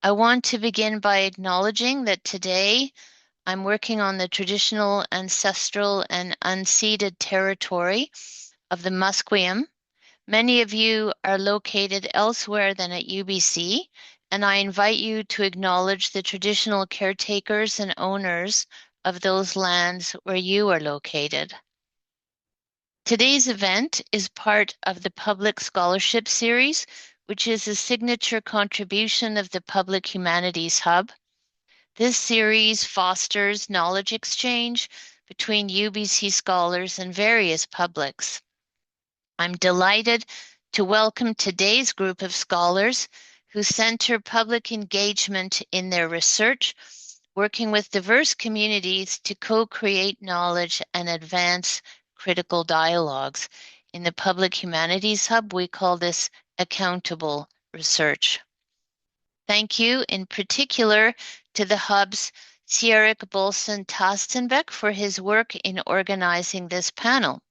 I want to begin by acknowledging that today I'm working on the traditional, ancestral, and unceded territory of the Musqueam. Many of you are located elsewhere than at UBC, and I invite you to acknowledge the traditional caretakers and owners of those lands where you are located. Today's event is part of the Public Scholarship Series, which is a signature contribution of the Public Humanities Hub. This series fosters knowledge exchange between UBC scholars and various publics. I'm delighted to welcome today's group of scholars who center public engagement in their research, working with diverse communities to co-create knowledge and advance critical dialogues. In the Public Humanities Hub, we call this accountable research. Thank you in particular to the Hub's Sierik Bolson Tastenbeck for his work in organizing this panel.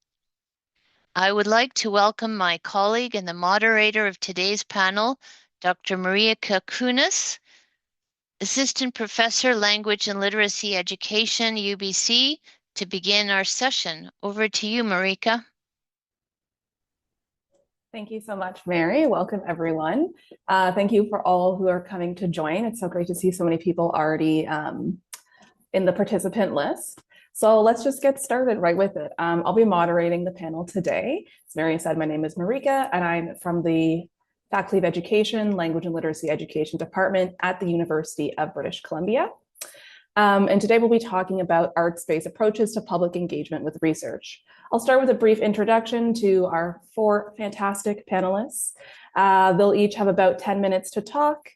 I would like to welcome my colleague and the moderator of today's panel, Dr. Marika Kunnas, Assistant Professor, Language and Literacy Education, UBC, to begin our session. Over to you, Marika. Thank you so much, Mary. Welcome, everyone. Thank you for all who are coming to join. It's so great to see so many people already in the participant list. So let's just get started right with it. I'll be moderating the panel today. As Mary said, my name is Marika, and I'm from the Faculty of Education, Language and Literacy Education Department at the University of British Columbia. And today we'll be talking about arts-based approaches to public engagement with research. I'll start with a brief introduction to our four fantastic panelists. They'll each have about 10 minutes to talk.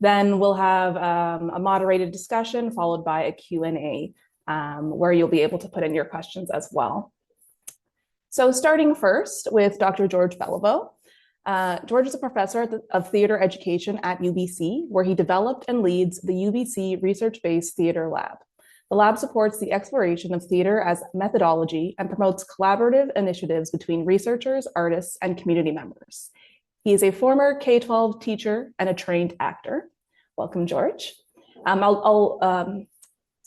Then we'll have a moderated discussion followed by a Q&A where you'll be able to put in your questions as well. So starting first with Dr. George Belliveau. George is a professor of theater education at UBC, where he developed and leads the UBC Research-Based Theater Lab. The lab supports the exploration of theater as methodology and promotes collaborative initiatives between researchers, artists, and community members. He is a former K-12 teacher and a trained actor. Welcome, George. I'll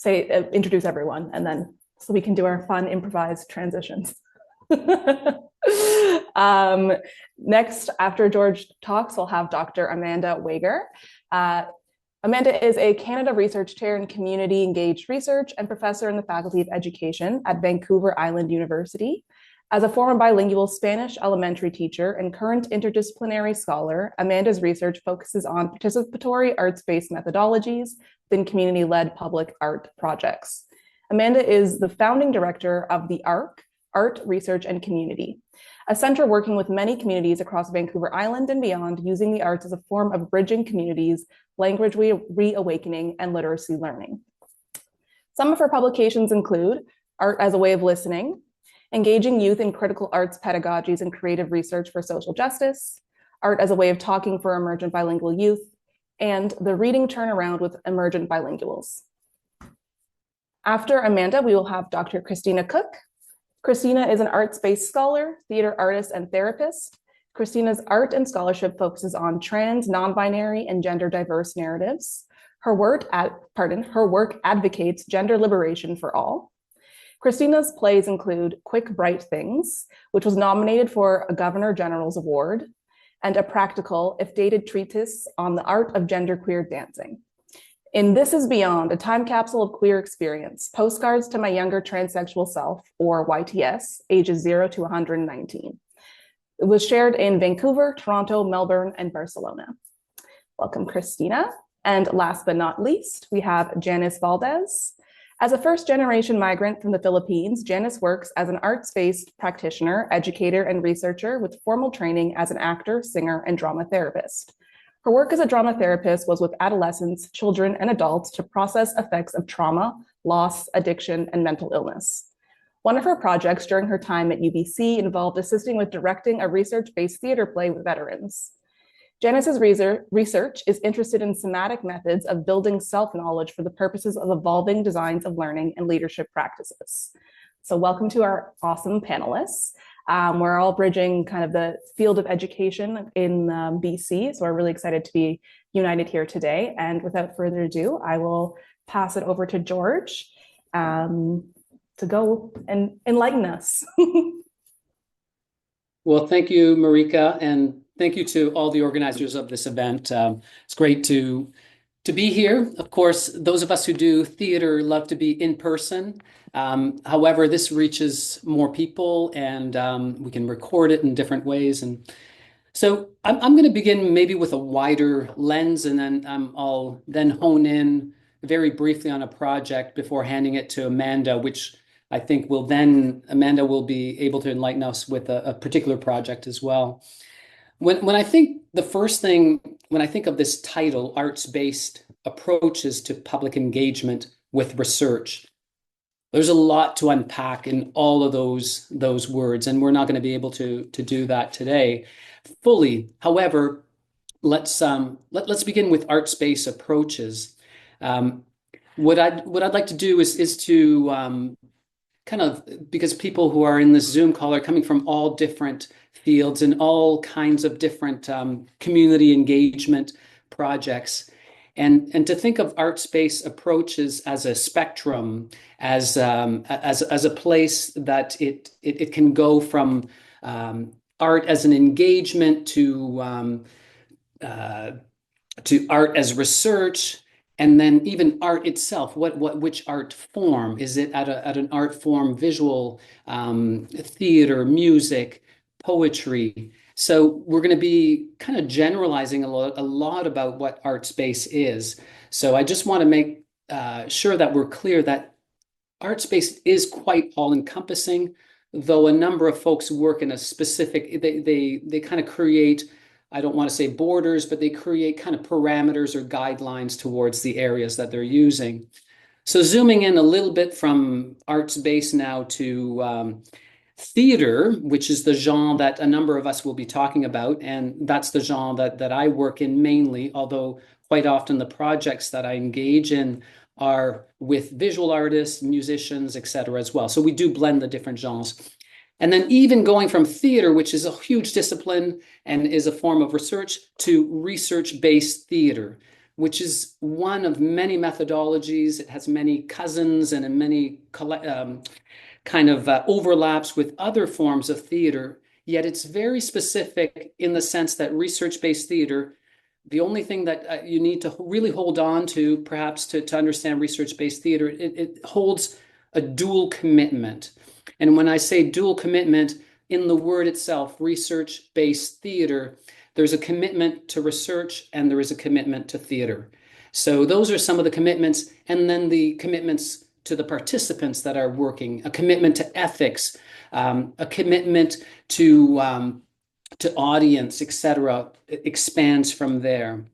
introduce everyone, and then so we can do our fun improvised transitions. Next, after George talks, we'll have Dr. Amanda Wager. Amanda is a Canada Research Chair in Community Engaged Research and professor in the Faculty of Education at Vancouver Island University. As a former bilingual Spanish elementary teacher and current interdisciplinary scholar, Amanda's research focuses on participatory arts-based methodologies within community-led public art projects. Amanda is the founding director of the ARC, Art, Research, and Community, a center working with many communities across Vancouver Island and beyond, using the arts as a form of bridging communities, language reawakening, and literacy learning. Some of her publications include Art as a Way of Listening, Engaging Youth in Critical Arts Pedagogies and Creative Research for Social Justice, Art as a Way of Talking for Emergent Bilingual Youth, and The Reading Turnaround with Emergent Bilinguals. After Amanda, we will have Dr. Christina Cook. Christina is an arts-based scholar, theater artist, and therapist. Christina's art and scholarship focuses on trans, non-binary, and gender diverse narratives. Her work advocates gender liberation for all. Christina's plays include Quick Bright Things, which was nominated for a Governor General's Award, and a practical, if dated, treatise on the art of genderqueer dancing. In This Is Beyond, a time capsule of queer experience, postcards to my younger transsexual self, or YTS, ages 0 to 119. It was shared in Vancouver, Toronto, Melbourne, and Barcelona. Welcome, Christina. And last but not least, we have Janice Valdez. As a first-generation migrant from the Philippines, Janice works as an arts-based practitioner, educator, and researcher with formal training as an actor, singer, and drama therapist. Her work as a drama therapist was with adolescents, children, and adults to process effects of trauma, loss, addiction, and mental illness. One of her projects during her time at UBC involved assisting with directing a research-based theater play with veterans. Janice's research is interested in somatic methods of building self-knowledge for the purposes of evolving designs of learning and leadership practices. So welcome to our awesome panelists. We're all bridging kind of the field of education in BC. So we're really excited to be united here today. And without further ado, I will pass it over to George to go and enlighten us. Well, thank you, Marika, and thank you to all the organizers of this event. It's great to be here. Of course, those of us who do theater love to be in person. However, this reaches more people, and we can record it in different ways. And so I'm going to begin maybe with a wider lens, and then I'll then hone in very briefly on a project before handing it to Amanda, which I think Amanda will be able to enlighten us with a particular project as well. When I think the first thing, when I think of this title, arts-based approaches to public engagement with research, there's a lot to unpack in all of those words, and we're not going to be able to do that today fully. However, let's begin with arts-based approaches. What I'd like to do is to kind of, because people who are in this Zoom call are coming from all different fields and all kinds of different community engagement projects. And to think of arts-based approaches as a spectrum, as a place that it can go from art as an engagement to art as research, and then even art itself. Which art form is it? At an art form, visual, theater, music, poetry. So we're going to be kind of generalizing a lot about what art space is. So I just want to make sure that we're clear that art space is quite all-encompassing, though a number of folks work in a specific, they kind of create, I don't want to say borders, but they create kind of parameters or guidelines towards the areas that they're using. So zooming in a little bit from arts-based now to theater, which is the genre that a number of us will be talking about, and that's the genre that I work in mainly, although quite often the projects that I engage in are with visual artists, musicians, etc. as well. So we do blend the different genres. And then even going from theater, which is a huge discipline and is a form of research, to research-based theater, which is one of many methodologies. It has many cousins and many kind of overlaps with other forms of theater, yet it's very specific in the sense that research-based theater, the only thing that you need to really hold on to, perhaps to understand research-based theater, it holds a dual commitment. And when I say dual commitment, in the word itself, research-based theater, there's a commitment to research and there is a commitment to theater. So those are some of the commitments, and then the commitments to the participants that are working, a commitment to ethics, a commitment to audience, etc., expands from there.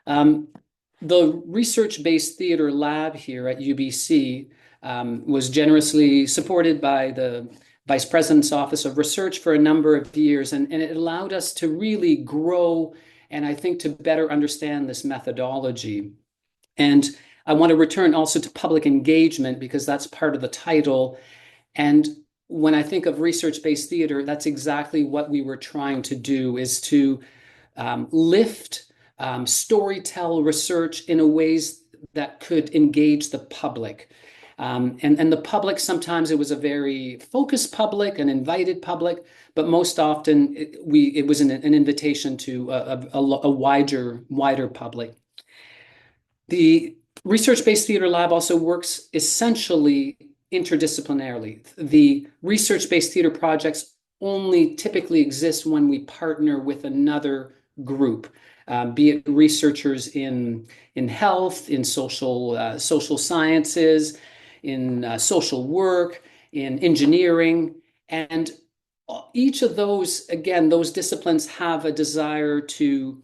The research-based theater lab here at UBC was generously supported by the Vice President's Office of Research for a number of years, and it allowed us to really grow and I think to better understand this methodology. And I want to return also to public engagement because that's part of the title. And when I think of research-based theater, that's exactly what we were trying to do, is to lift storytell research in a ways that could engage the public. And the public, sometimes it was a very focused public, an invited public, but most often it was an invitation to a wider public. The research-based theater lab also works essentially interdisciplinarily. The research-based theater projects only typically exist when we partner with another group, be it researchers in health, in social sciences, in social work, in engineering, and each of those, again, those disciplines have a desire to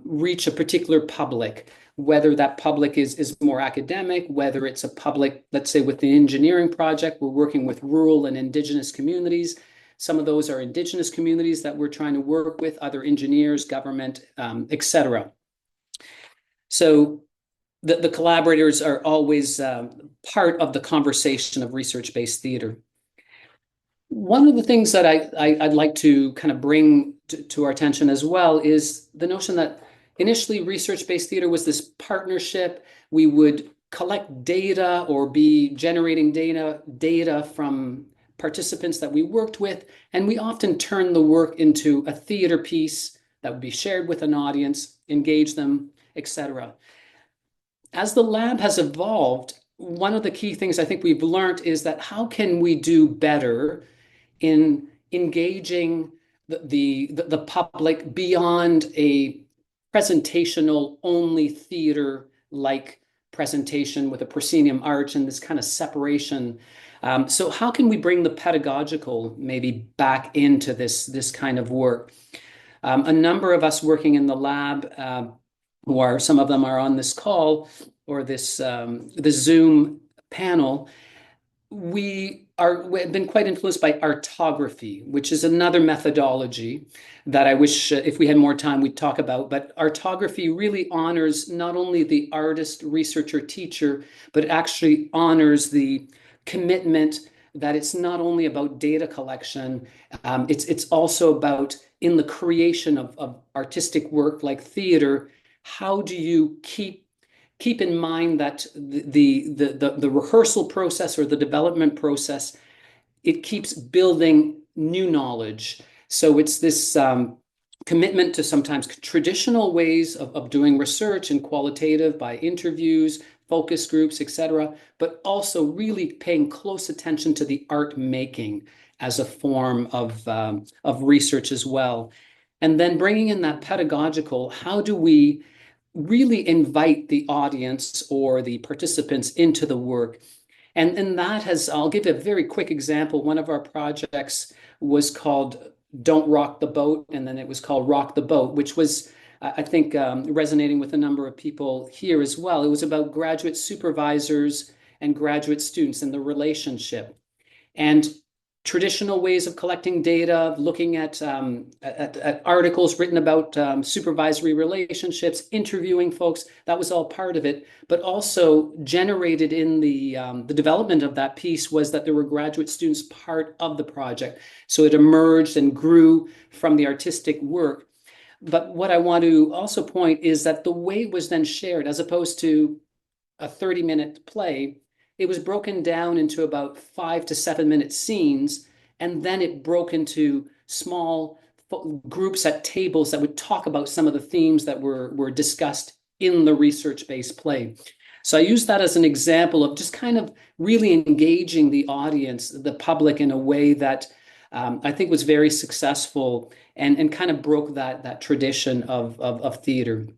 reach a particular public, whether that public is more academic, whether it's a public, let's say with the engineering project, we're working with rural and indigenous communities. Some of those are indigenous communities that we're trying to work with, other engineers, government, etc. So the collaborators are always part of the conversation of research-based theater. One of the things that I'd like to kind of bring to our attention as well is the notion that initially research-based theater was this partnership. We would collect data or be generating data from participants that we worked with, and we often turn the work into a theater piece that would be shared with an audience, engage them, etc. As the lab has evolved, one of the key things I think we've learned is that how can we do better in engaging the public beyond a presentational only theater like presentation with a proscenium arch and this kind of separation. So how can we bring the pedagogical maybe back into this kind of work? A number of us working in the lab, who are some of them are on this call or this Zoom panel, we've been quite influenced by artography, which is another methodology that I wish if we had more time we'd talk about. But artography really honors not only the artist, researcher, teacher, but actually honors the commitment that it's not only about data collection, it's also about in the creation of artistic work like theater, how do you keep in mind that the rehearsal process or the development process, it keeps building new knowledge. So it's this commitment to sometimes traditional ways of doing research and qualitative by interviews, focus groups, etc., but also really paying close attention to the art making as a form of research as well. And then bringing in that pedagogical, how do we really invite the audience or the participants into the work? And that has, I'll give a very quick example. One of our projects was called Don't Rock the Boat, and then it was called Rock the Boat, which was, I think, resonating with a number of people here as well. It was about graduate supervisors and graduate students and the relationship. And traditional ways of collecting data, looking at articles written about supervisory relationships, interviewing folks, that was all part of it. But also generated in the development of that piece was that there were graduate students part of the project. So it emerged and grew from the artistic work. But what I want to also point is that the way it was then shared, as opposed to a 30-minute play, it was broken down into about 5 to 7 minute scenes, and then it broke into small groups at tables that would talk about some of the themes that were discussed in the research-based play. So I use that as an example of just kind of really engaging the audience, the public, in a way that I think was very successful and kind of broke that tradition of theater.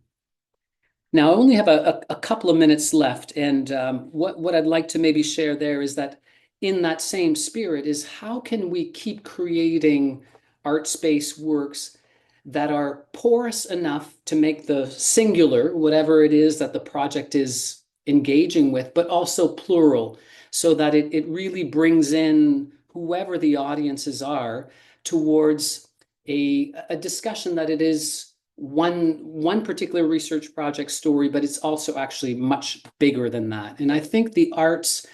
Now, I only have a couple of minutes left, and what I'd like to maybe share there is that in that same spirit is how can we keep creating art space works that are porous enough to make the singular, whatever it is that the project is engaging with, but also plural, so that it really brings in whoever the audiences are towards a discussion that it is one particular research project story, but it's also actually much bigger than that. And I think the arts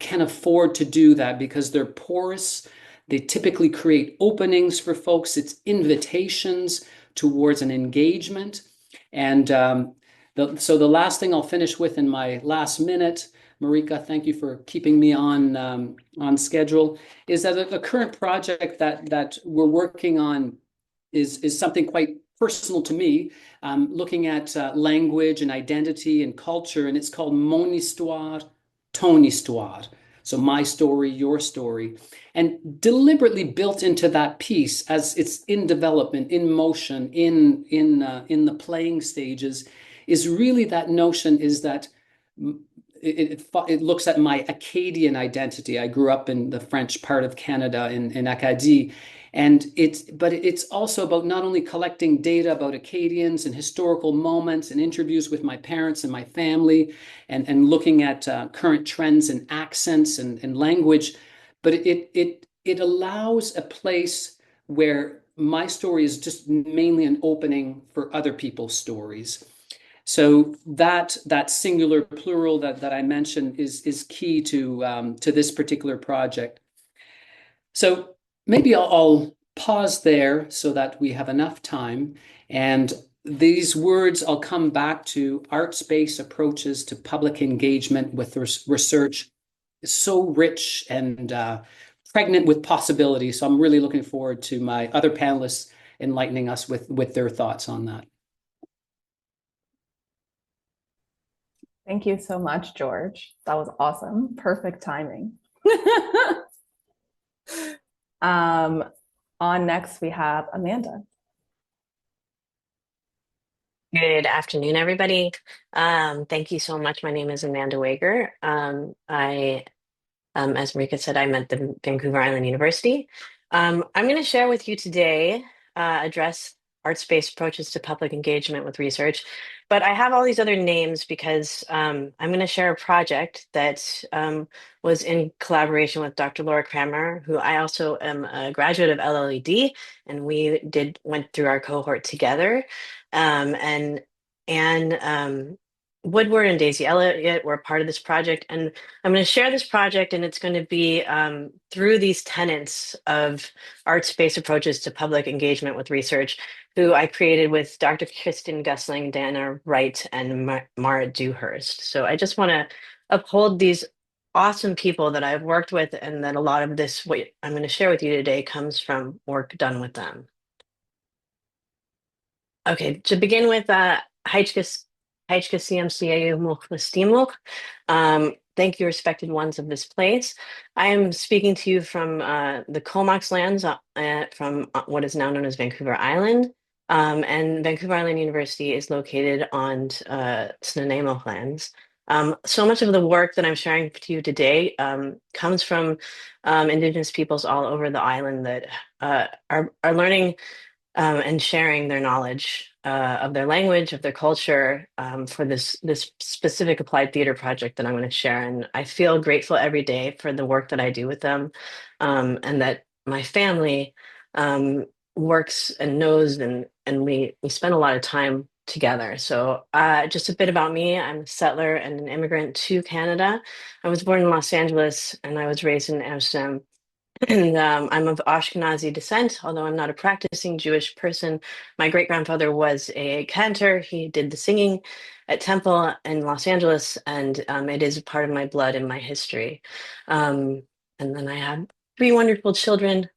can afford to do that because they're porous. They typically create openings for folks. It's invitations towards an engagement. And so the last thing I'll finish with in my last minute, Marika, thank you for keeping me on schedule, is that a current project that we're working on is something quite personal to me, looking at language and identity and culture, and it's called Mon Histoire, Ton Histoire. So my story, your story, and deliberately built into that piece as it's in development, in motion, in the playing stages, is really that notion is that it looks at my Acadian identity. I grew up in the French part of Canada in Acadie. And it's also about not only collecting data about Acadians and historical moments and interviews with my parents and my family and looking at current trends and accents and language, but it allows a place where my story is just mainly an opening for other people's stories. So that singular plural that I mentioned is key to this particular project. So maybe I'll pause there so that we have enough time. And these words I'll come back to: arts-based approaches to public engagement with research is so rich and pregnant with possibility. So I'm really looking forward to my other panelists enlightening us with their thoughts on that. Thank you so much, George. That was awesome. Perfect timing. On next, we have Amanda. Good afternoon, everybody. Thank you so much. My name is Amanda Wager. As Marika said, I'm at the Vancouver Island University. I'm going to share with you today, address arts-based approaches to public engagement with research. But I have all these other names because I'm going to share a project that was in collaboration with Dr. Laura Kramer, who I also am a graduate of LLED, and we went through our cohort together. And Anne Woodward and Daisy Elliott were a part of this project. And I'm going to share this project, and it's going to be through these tenets of arts-based approaches to public engagement with research, who I created with Dr. Kristen Gusling, Dana Wright, and Mara Dewhurst. So I just want to uphold these awesome people that I've worked with, and that a lot of this, what I'm going to share with you today, comes from work done with them. Okay, to begin with, thank you, respected ones of this place. I am speaking to you from the Comox lands, from what is now known as Vancouver Island. And Vancouver Island University is located on Snuneymuxw lands. So much of the work that I'm sharing to you today comes from Indigenous peoples all over the island that are learning and sharing their knowledge of their language, of their culture, for this specific applied theater project that I'm going to share. And I feel grateful every day for the work that I do with them, and that my family works and knows, and we spend a lot of time together. So just a bit about me. I'm a settler and an immigrant to Canada. I was born in Los Angeles and I was raised in Amsterdam. And I'm of Ashkenazi descent, although I'm not a practicing Jewish person. My great-grandfather was a cantor. He did the singing at Temple in Los Angeles, and it is a part of my blood and my history. And then I have 3 wonderful children.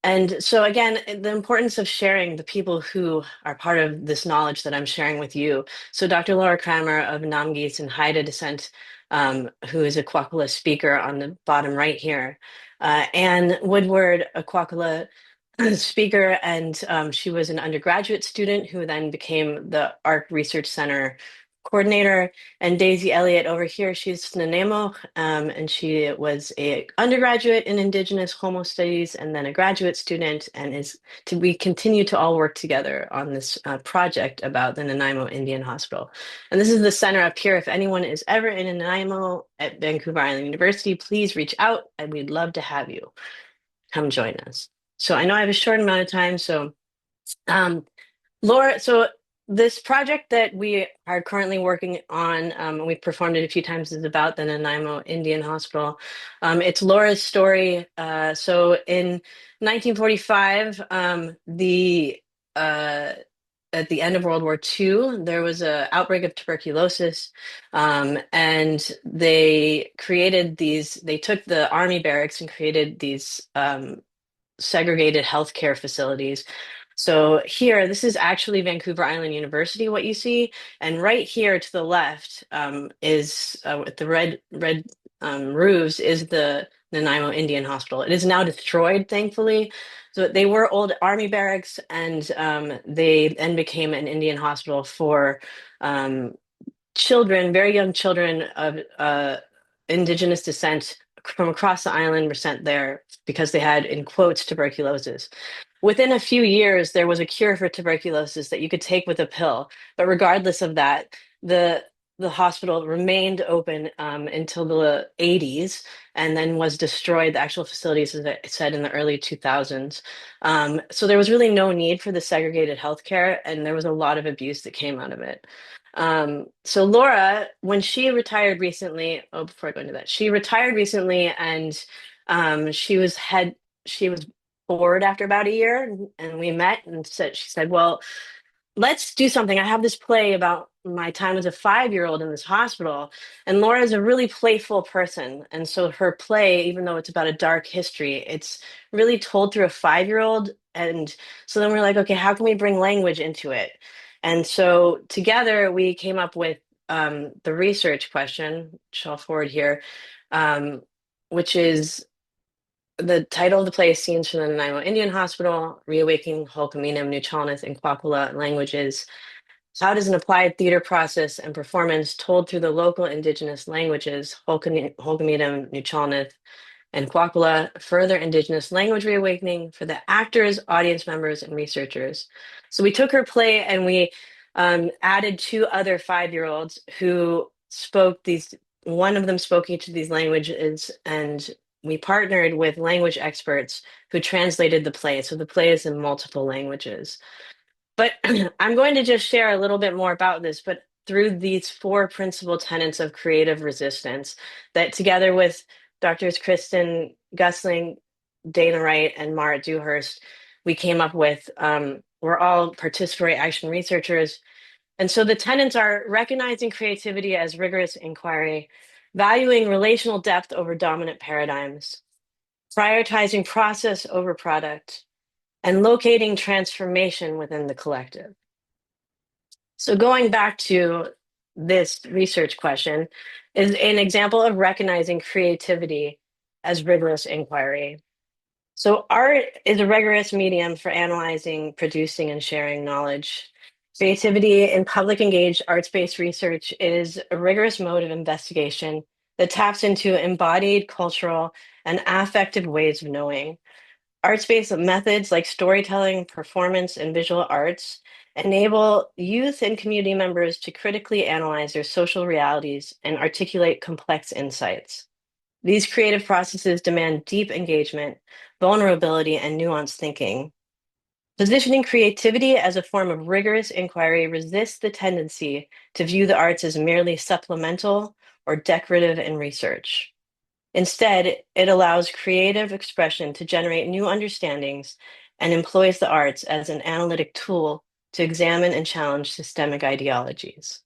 And so again, the importance of sharing the people who are part of this knowledge that I'm sharing with you. So Dr. Laura Kramer of Namgis and Haida descent, who is a Kwakula speaker on the bottom right here. Anne Woodward, a Kwakula speaker, and she was an undergraduate student who then became the Art Research Center coordinator. And Daisy Elliott over here, she's Snuneymuxw, and she was a undergraduate in Indigenous Homo Studies and then a graduate student, and we continue to all work together on this project about the Nanaimo Indian Hospital. And this is the center up here. If anyone is ever in Nanaimo at Vancouver Island University, please reach out, and we'd love to have you come join us. So I know I have a short amount of time, so Laura, so this project that we are currently working on, we've performed it a few times, is about the Nanaimo Indian Hospital. It's Laura's story. So in 1945, at the end of World War II, there was an outbreak of tuberculosis, and they took the army barracks and created these segregated healthcare facilities. So here, this is actually Vancouver Island University, what you see. And right here to the left is, with the red roofs, is the Nanaimo Indian Hospital. It is now destroyed, thankfully. So they were old army barracks, and they then became an Indian hospital for children, very young children of Indigenous descent from across the island were sent there because they had, in quotes, tuberculosis. Within a few years, there was a cure for tuberculosis that you could take with a pill. But regardless of that, the hospital remained open until the 80s, and then was destroyed. The actual facilities, as I said, in the early 2000s. So there was really no need for the segregated healthcare, and there was a lot of abuse that came out of it. So Laura, when she retired recently, before I go into that, she retired recently, and she was bored after about a year, and we met and she said, well, let's do something. I have this play about my time as a 5-year-old in this hospital. And Laura is a really playful person. And so her play, even though it's about a dark history, it's really told through a 5-year-old. And so then we're like, okay, how can we bring language into it? And so together we came up with the research question, which I'll forward here, which is the title of the play is Scenes from the Nanaimo Indian Hospital, Reawakening Hulkaminam, Nuchalnath, and Kwakula languages. How does an applied theater process and performance told through the local indigenous languages, Hulkaminam, Nuchalnath, and Kwakula, further indigenous language reawakening for the actors, audience members, and researchers? So we took her play and we added 2 other 5-year-olds who spoke these, one of them spoke each of these languages, and we partnered with language experts who translated the play. So the play is in multiple languages. But I'm going to just share a little bit more about this, but through these 4 principal tenets of creative resistance that together with Drs. Kristen Gusling, Dana Wright, and Marit Dewhurst, we came up with, we're all participatory action researchers. And so the tenets are recognizing creativity as rigorous inquiry, valuing relational depth over dominant paradigms, prioritizing process over product, and locating transformation within the collective. So going back to this research question is an example of recognizing creativity as rigorous inquiry. So art is a rigorous medium for analyzing, producing, and sharing knowledge. Creativity in public engaged arts-based research is a rigorous mode of investigation that taps into embodied, cultural, and affective ways of knowing. Arts-based methods like storytelling, performance, and visual arts enable youth and community members to critically analyze their social realities and articulate complex insights. These creative processes demand deep engagement, vulnerability, and nuanced thinking. Positioning creativity as a form of rigorous inquiry resists the tendency to view the arts as merely supplemental or decorative in research. Instead, it allows creative expression to generate new understandings and employs the arts as an analytic tool to examine and challenge systemic ideologies.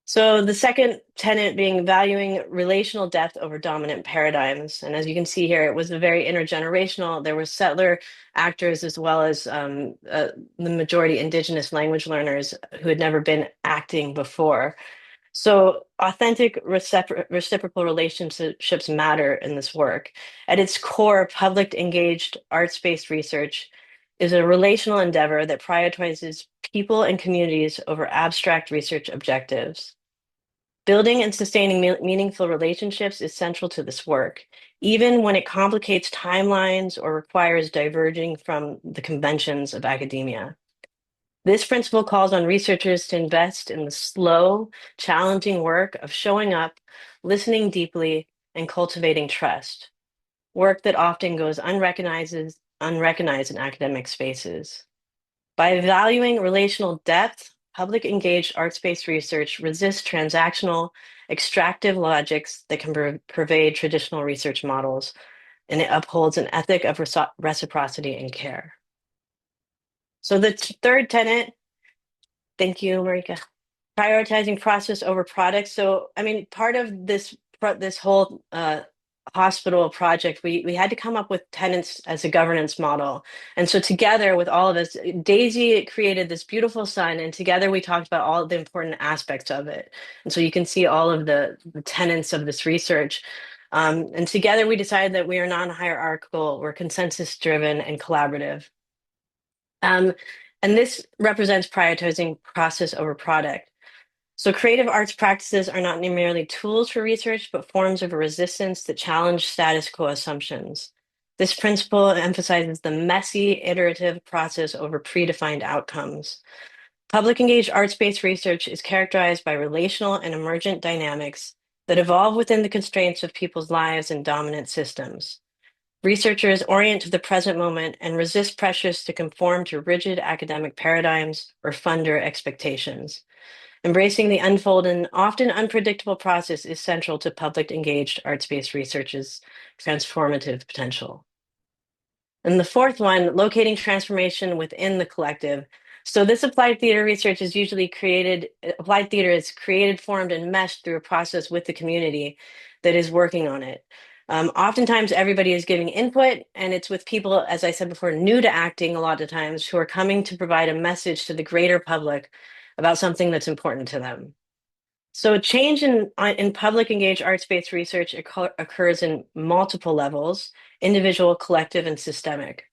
So the second tenet being valuing relational depth over dominant paradigms. And as you can see here, it was a very intergenerational. There were settler actors as well as the majority indigenous language learners who had never been acting before. So authentic reciprocal relationships matter in this work. At its core, public engaged arts-based research is a relational endeavor that prioritizes people and communities over abstract research objectives. Building and sustaining meaningful relationships is central to this work, even when it complicates timelines or requires diverging from the conventions of academia. This principle calls on researchers to invest in the slow, challenging work of showing up, listening deeply, and cultivating trust, work that often goes unrecognized in academic spaces. By valuing relational depth, public engaged arts-based research resists transactional, extractive logics that can pervade traditional research models, and it upholds an ethic of reciprocity and care. So the third tenet, thank you, Marika, prioritizing process over product. So, I mean, part of this whole hospital project, we had to come up with tenets as a governance model. And so together with all of us, Daisy created this beautiful sun, and together we talked about all of the important aspects of it. And so you can see all of the tenets of this research. And together we decided that we are non-hierarchical, we're consensus-driven and collaborative. And this represents prioritizing process over product. So creative arts practices are not merely tools for research, but forms of resistance that challenge status quo assumptions. This principle emphasizes the messy, iterative process over predefined outcomes. Public engaged arts-based research is characterized by relational and emergent dynamics that evolve within the constraints of people's lives and dominant systems. Researchers orient to the present moment and resist pressures to conform to rigid academic paradigms or funder expectations. Embracing the unfolding, often unpredictable process is central to public engaged arts-based research's transformative potential. And the fourth one, locating transformation within the collective. So this applied theater research is usually created, applied theater is created, formed, and meshed through a process with the community that is working on it. Oftentimes everybody is giving input, and it's with people, as I said before, new to acting a lot of times, who are coming to provide a message to the greater public about something that's important to them. So change in public engaged arts-based research occurs in multiple levels: individual, collective, and systemic.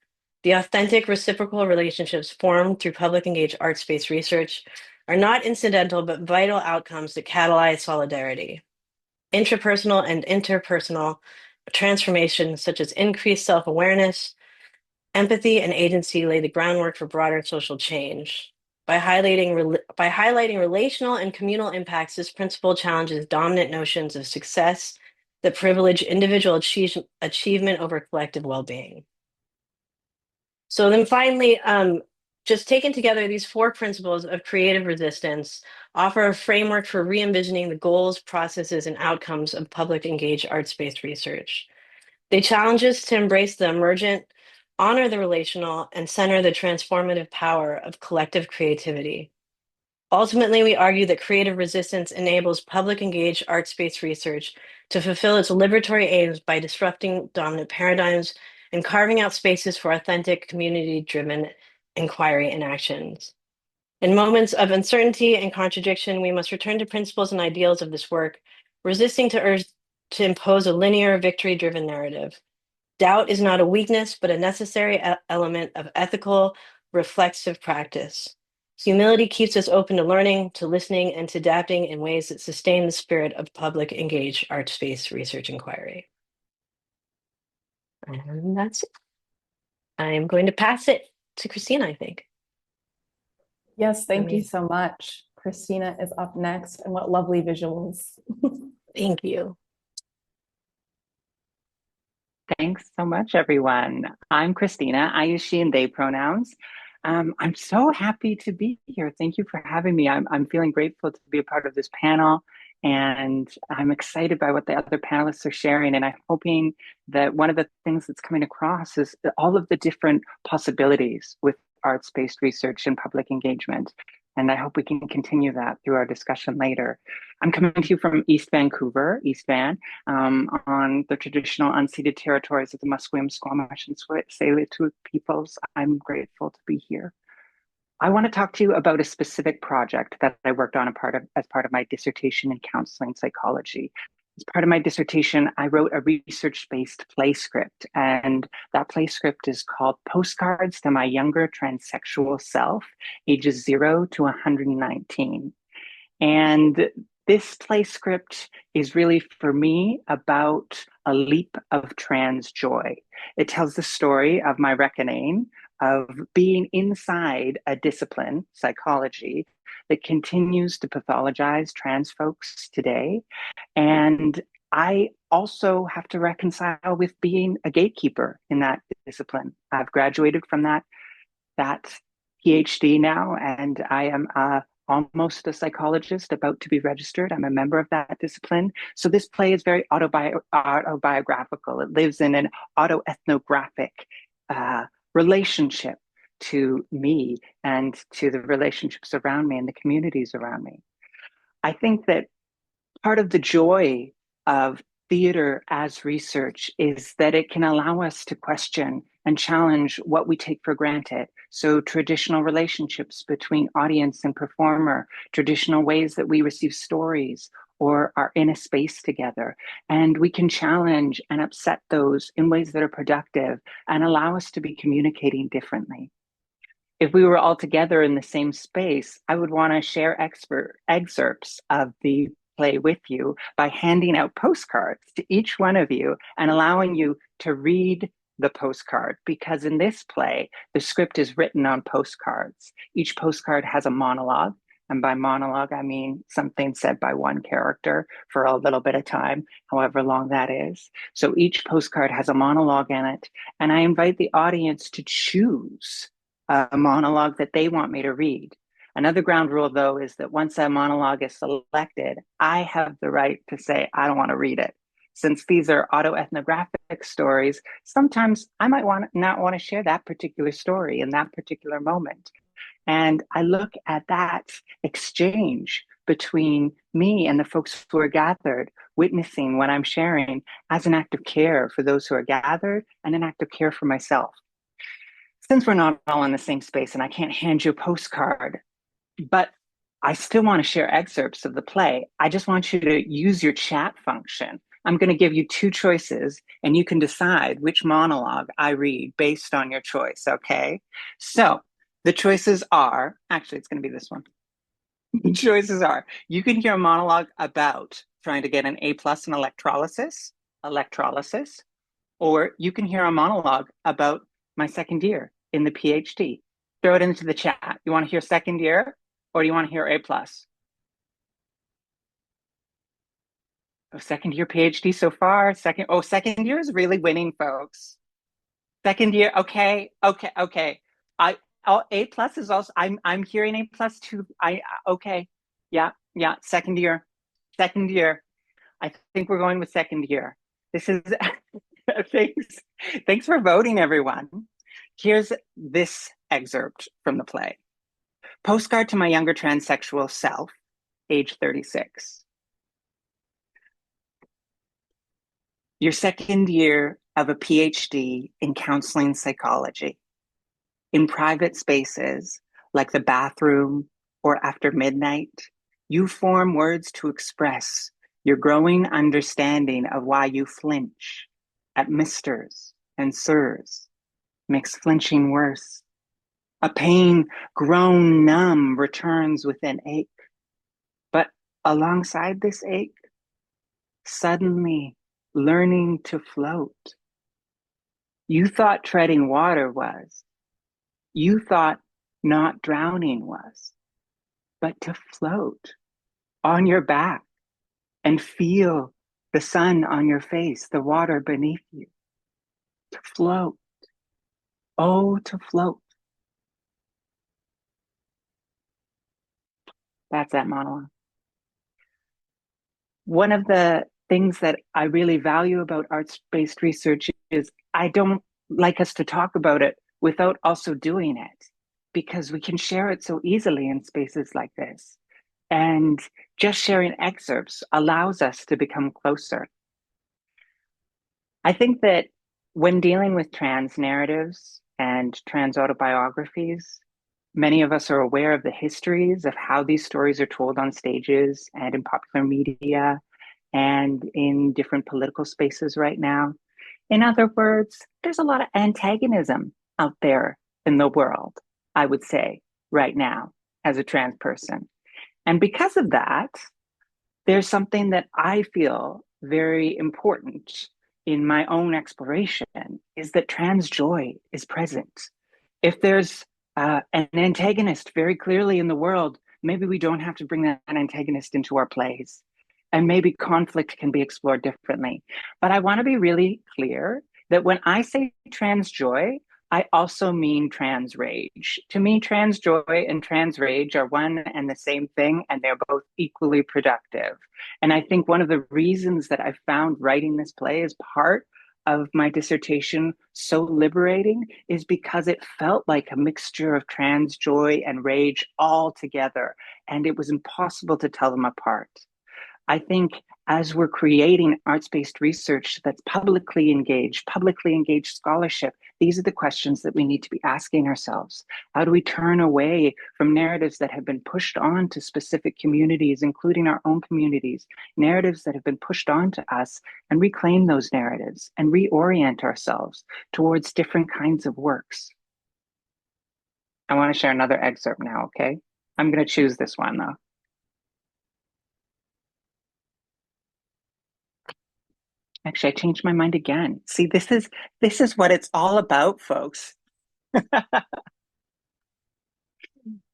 The authentic reciprocal relationships formed through public engaged arts-based research are not incidental, but vital outcomes that catalyze solidarity. Intrapersonal and interpersonal transformations, such as increased self-awareness, empathy, and agency, lay the groundwork for broader social change. By highlighting relational and communal impacts, this principle challenges dominant notions of success that privilege individual achievement over collective well-being. So then finally, just taken together, these four principles of creative resistance offer a framework for re-envisioning the goals, processes, and outcomes of public engaged arts-based research. They challenge us to embrace the emergent, honor the relational, and center the transformative power of collective creativity. Ultimately, we argue that creative resistance enables public engaged arts-based research to fulfill its liberatory aims by disrupting dominant paradigms and carving out spaces for authentic, community-driven inquiry and actions. In moments of uncertainty and contradiction, we must return to principles and ideals of this work, resisting to impose a linear, victory-driven narrative. Doubt is not a weakness, but a necessary element of ethical, reflexive practice. Humility keeps us open to learning, to listening, and to adapting in ways that sustain the spirit of public engaged arts-based research inquiry. And that's it. I'm going to pass it to Christina, I think. Yes, thank you so much. Christina is up next, and what lovely visuals. Thank you. Thanks so much, everyone. I'm Christina. I use she and they pronouns. I'm so happy to be here. Thank you for having me. I'm feeling grateful to be a part of this panel, and I'm excited by what the other panelists are sharing. And I'm hoping that one of the things that's coming across is all of the different possibilities with arts-based research and public engagement. And I hope we can continue that through our discussion later. I'm coming to you from East Vancouver, East Van, on the traditional unceded territories of the Musqueam, Squamish, and Tsleil-Waututh peoples. I'm grateful to be here. I want to talk to you about a specific project that I worked on as part of my dissertation in counseling psychology. As part of my dissertation, I wrote a research-based play script, and that play script is called Postcards to My Younger Transsexual Self, ages 0 to 119. And this play script is really, for me, about a leap of trans joy. It tells the story of my reckoning of being inside a discipline, psychology, that continues to pathologize trans folks today. And I also have to reconcile with being a gatekeeper in that discipline. I've graduated from that PhD now, and I am almost a psychologist, about to be registered. I'm a member of that discipline. So this play is very autobiographical. It lives in an autoethnographic relationship to me and to the relationships around me and the communities around me. I think that part of the joy of theater as research is that it can allow us to question and challenge what we take for granted. So traditional relationships between audience and performer, traditional ways that we receive stories or are in a space together. And we can challenge and upset those in ways that are productive and allow us to be communicating differently. If we were all together in the same space, I would want to share excerpts of the play with you by handing out postcards to each one of you and allowing you to read the postcard, because in this play, the script is written on postcards. Each postcard has a monologue. And by monologue, I mean something said by one character for a little bit of time, however long that is. So each postcard has a monologue in it. And I invite the audience to choose a monologue that they want me to read. Another ground rule, though, is that once a monologue is selected, I have the right to say, I don't want to read it. Since these are autoethnographic complex stories, sometimes I might not want to share that particular story in that particular moment. And I look at that exchange between me and the folks who are gathered, witnessing what I'm sharing as an act of care for those who are gathered and an act of care for myself. Since we're not all in the same space and I can't hand you a postcard, but I still want to share excerpts of the play, I just want you to use your chat function. I'm going to give you two choices and you can decide which monologue I read based on your choice, okay? So the choices are, actually it's going to be this one. The choices are, you can hear a monologue about trying to get an A+ in electrolysis, or you can hear a monologue about my second year in the PhD. Throw it into the chat. You want to hear second year or do you want to hear A+? Oh, second year PhD so far. Second year is really winning, folks. Second year, okay. A+ is also, I'm hearing A+ too. Okay, yeah. Second year. I think we're going with second year. This is thanks for voting, everyone. Here's this excerpt from the play. Postcard to my younger transsexual self, age 36. Your second year of a PhD in counseling psychology. In private spaces like the bathroom or after midnight, you form words to express your growing understanding of why you flinch at misters and sirs, makes flinching worse. A pain grown numb returns with an ache. But alongside this ache, suddenly learning to float. You thought treading water was. You thought not drowning was. But to float on your back and feel the sun on your face, the water beneath you. To float. Oh, to float. That's that monologue. One of the things that I really value about arts-based research is I don't like us to talk about it without also doing it, because we can share it so easily in spaces like this. And just sharing excerpts allows us to become closer. I think that when dealing with trans narratives and trans autobiographies, many of us are aware of the histories of how these stories are told on stages and in popular media and in different political spaces right now. In other words, there's a lot of antagonism out there in the world, I would say, right now as a trans person. And because of that, there's something that I feel very important in my own exploration is that trans joy is present. If there's an antagonist very clearly in the world, maybe we don't have to bring that antagonist into our plays. And maybe conflict can be explored differently. But I want to be really clear that when I say trans joy, I also mean trans rage. To me, trans joy and trans rage are one and the same thing, and they're both equally productive. And I think one of the reasons that I found writing this play as part of my dissertation so liberating is because it felt like a mixture of trans joy and rage all together, and it was impossible to tell them apart. I think as we're creating arts-based research that's publicly engaged scholarship, these are the questions that we need to be asking ourselves. How do we turn away from narratives that have been pushed on to specific communities, including our own communities, narratives that have been pushed on to us, and reclaim those narratives and reorient ourselves towards different kinds of works? I want to share another excerpt now, okay? I'm going to choose this one though. Actually, I changed my mind again. See, this is what it's all about, folks.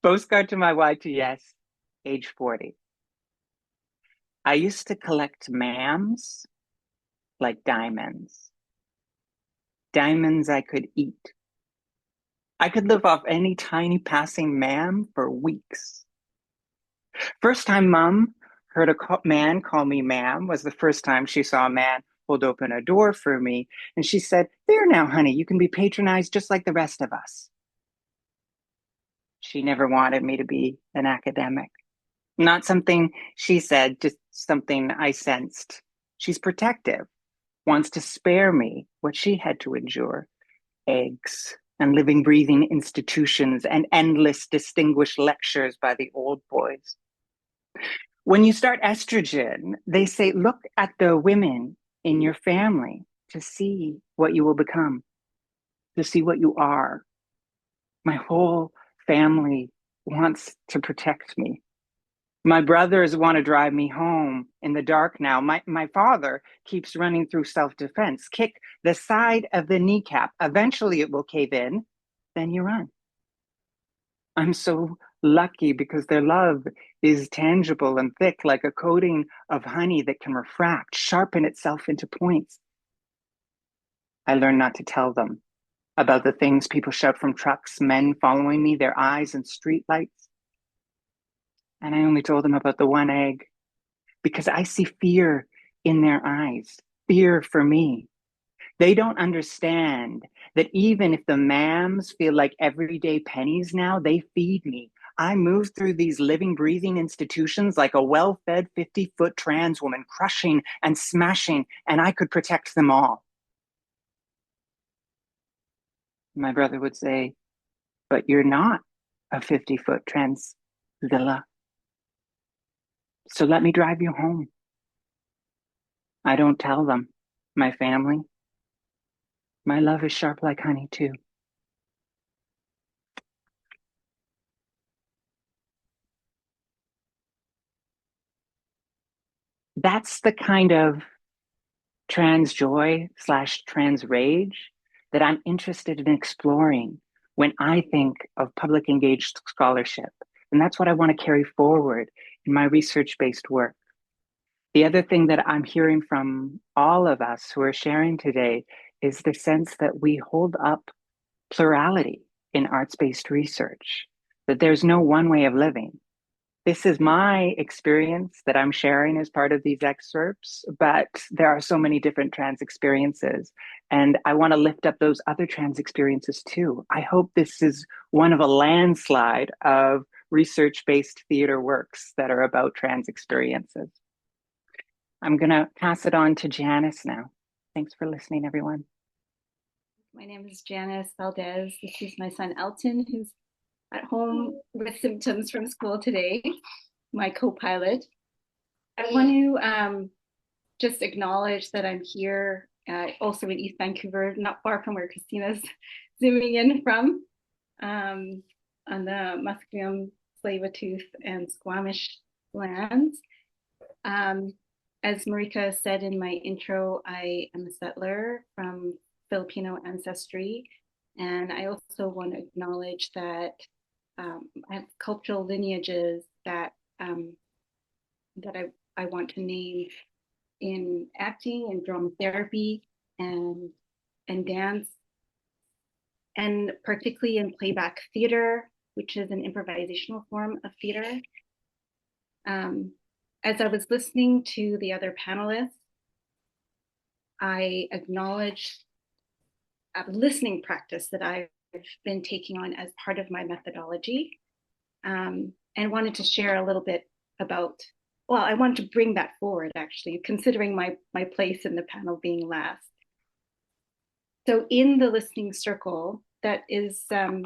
Postcard to my YTS, age 40. I used to collect ma'ams like diamonds. Diamonds I could eat. I could live off any tiny passing ma'am for weeks. First time Mom heard a man call me ma'am was the first time she saw a man pulled open a door for me, and she said, "There now, honey, you can be patronized just like the rest of us." She never wanted me to be an academic. Not something she said, just something I sensed. She's protective, wants to spare me what she had to endure: eggs and living, breathing institutions and endless distinguished lectures by the old boys. When you start estrogen, they say, look at the women in your family to see what you will become, to see what you are. My whole family wants to protect me. My brothers want to drive me home in the dark now. My father keeps running through self-defense. Kick the side of the kneecap. Eventually it will cave in. Then you run. I'm so lucky because their love is tangible and thick, like a coating of honey that can refract, sharpen itself into points. I learned not to tell them about the things people shout from trucks, men following me, their eyes and streetlights. And I only told them about the one egg because I see fear in their eyes, fear for me. They don't understand that even if the mams feel like everyday pennies now, they feed me. I move through these living, breathing institutions like a well-fed 50-foot trans woman, crushing and smashing, and I could protect them all. My brother would say, but you're not a 50-foot transzilla. So let me drive you home. I don't tell them, my family. My love is sharp like honey too. That's the kind of trans joy / trans rage that I'm interested in exploring when I think of public engaged scholarship. And that's what I want to carry forward in my research-based work. The other thing that I'm hearing from all of us who are sharing today is the sense that we hold up plurality in arts-based research, that there's no one way of living. This is my experience that I'm sharing as part of these excerpts, but there are so many different trans experiences, and I want to lift up those other trans experiences too. I hope this is one of a landslide of research-based theater works that are about trans experiences. I'm going to pass it on to Janice now. Thanks for listening, everyone. My name is Janice Valdez. This is my son, Elton, who's at home with symptoms from school today, my co-pilot. I want to just acknowledge that I'm here also in East Vancouver, not far from where Christina's zooming in from, on the Musqueam, Tsleil-Waututh, and Squamish lands. As Marika said in my intro, I am a settler from Filipino ancestry, and I also want to acknowledge that I have cultural lineages that I want to name in acting and drama therapy and dance, and particularly in playback theater, which is an improvisational form of theater. As I was listening to the other panelists, I acknowledged a listening practice that I've been taking on as part of my methodology, and wanted to share a little bit about, well, I wanted to bring that forward actually, considering my place in the panel being last. So in the listening circle, that is a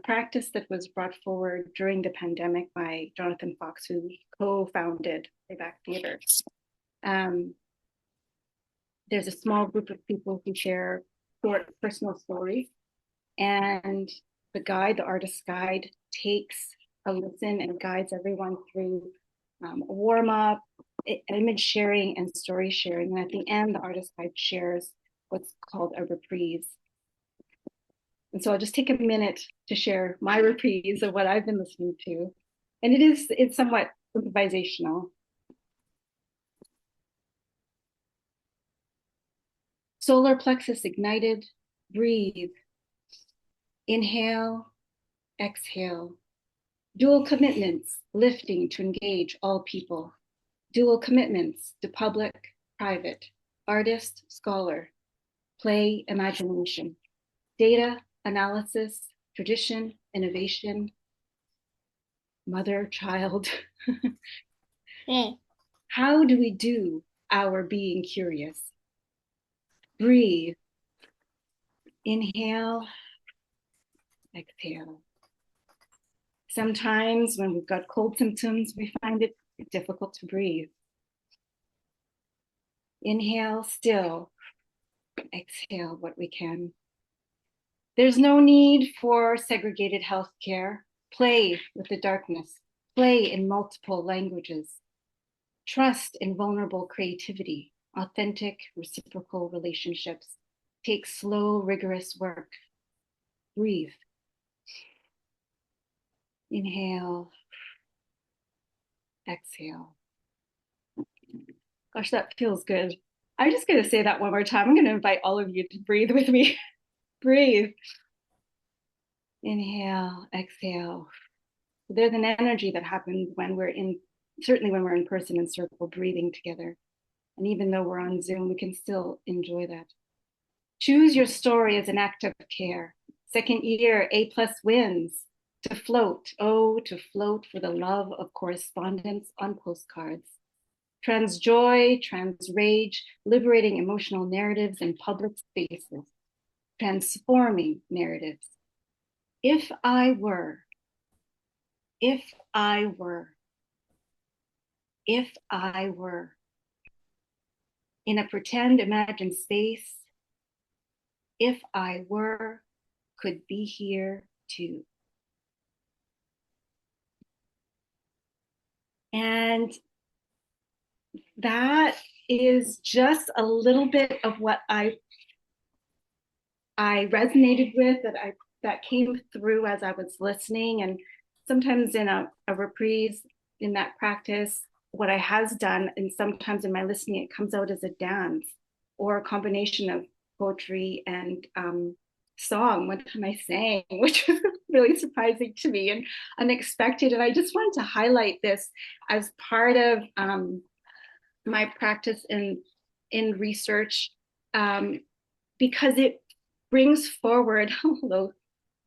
practice that was brought forward during the pandemic by Jonathan Fox, who co-founded Playback Theater. There's a small group of people who share short personal stories, and the guide, the artist's guide, takes a listen and guides everyone through a warm-up, image sharing, and story sharing. And at the end, the artist's guide shares what's called a reprise. And so I'll just take a minute to share my reprise of what I've been listening to. And it's somewhat improvisational. Solar plexus ignited, breathe. Inhale, exhale. Dual commitments, lifting to engage all people. Dual commitments to public, private. artist, scholar, play, imagination, data, analysis, tradition, innovation, mother, child. How do we do our being curious? Breathe. Inhale, exhale. Sometimes when we've got cold symptoms, we find it difficult to breathe. Inhale, still. Exhale what we can. There's no need for segregated healthcare. Play with the darkness. Play in multiple languages. Trust in vulnerable creativity, authentic, reciprocal relationships. Take slow, rigorous work. Breathe. Inhale. Exhale. Gosh, that feels good. I'm just going to say that one more time. I'm going to invite all of you to breathe with me. Breathe. Inhale, exhale. There's an energy that happens when we're in, certainly when we're in person in circle, breathing together. And even though we're on Zoom, we can still enjoy that. Choose your story as an act of care. Second year, A+ wins. To float, oh, to float for the love of correspondence on postcards. Trans joy, trans rage, liberating emotional narratives in public spaces. Transforming narratives. If I were, if I were, if I were in a pretend imagined space, if I were, could be here too. And that is just a little bit of what I resonated with, that came through as I was listening. And sometimes in a reprise in that practice, what I has done, and sometimes in my listening, it comes out as a dance or a combination of poetry and song. One time I sang, which was really surprising to me and unexpected. And I just wanted to highlight this as part of my practice in research, because it brings forward,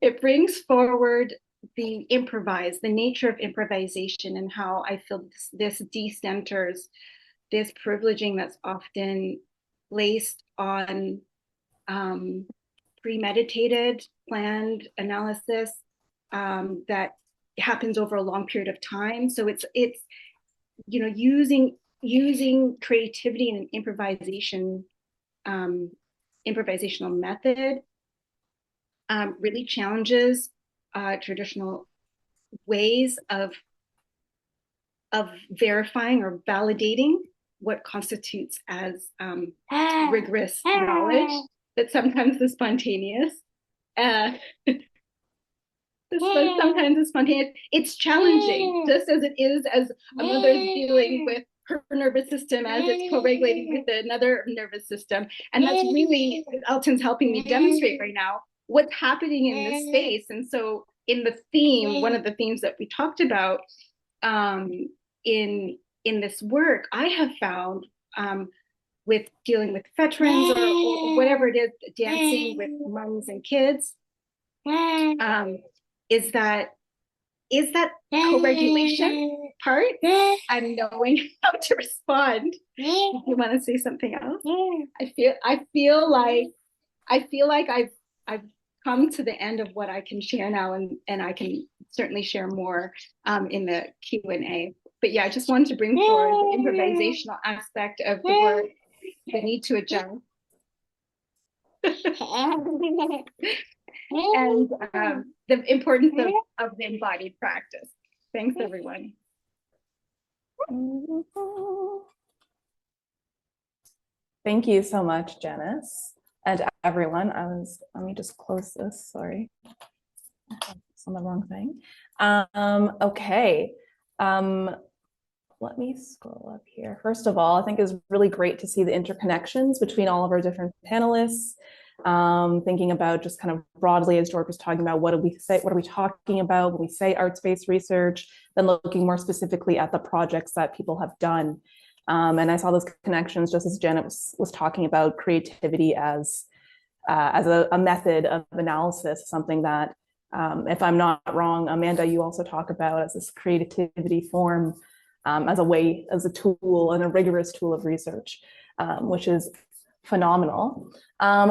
it brings forward the nature of improvisation, and how I feel this decenters this privileging that's often placed on premeditated, planned analysis that happens over a long period of time. So it's using creativity and improvisation, improvisational method really challenges traditional ways of verifying or validating what constitutes as rigorous knowledge, that sometimes is spontaneous. Sometimes it's spontaneous. It's challenging, just as it is as a mother's dealing with her nervous system as it's co-regulating with another nervous system. And that's really, Elton's helping me demonstrate right now what's happening in this space. And so in the theme, one of the themes that we talked about in this work, I have found with dealing with veterans or whatever it is, dancing with moms and kids, is that co-regulation part and knowing how to respond. You want to say something else? I feel like I've come to the end of what I can share now, and I can certainly share more in the Q&A. But yeah, I just wanted to bring forward the improvisational aspect of the work, the need to adjust. And the importance of the embodied practice. Thanks, everyone. Thank you so much, Janice, and everyone. Let me just close this, sorry. It's on the wrong thing. Okay. Let me scroll up here. First of all, I think it's really great to see the interconnections between all of our different panelists. Thinking about just kind of broadly, as George was talking about, what do we say, what are we talking about when we say arts-based research, then looking more specifically at the projects that people have done. And I saw those connections just as Janet was talking about creativity as a method of analysis, something that, if I'm not wrong, Amanda, you also talk about as this creativity form, as a way, as a tool and a rigorous tool of research, which is phenomenal.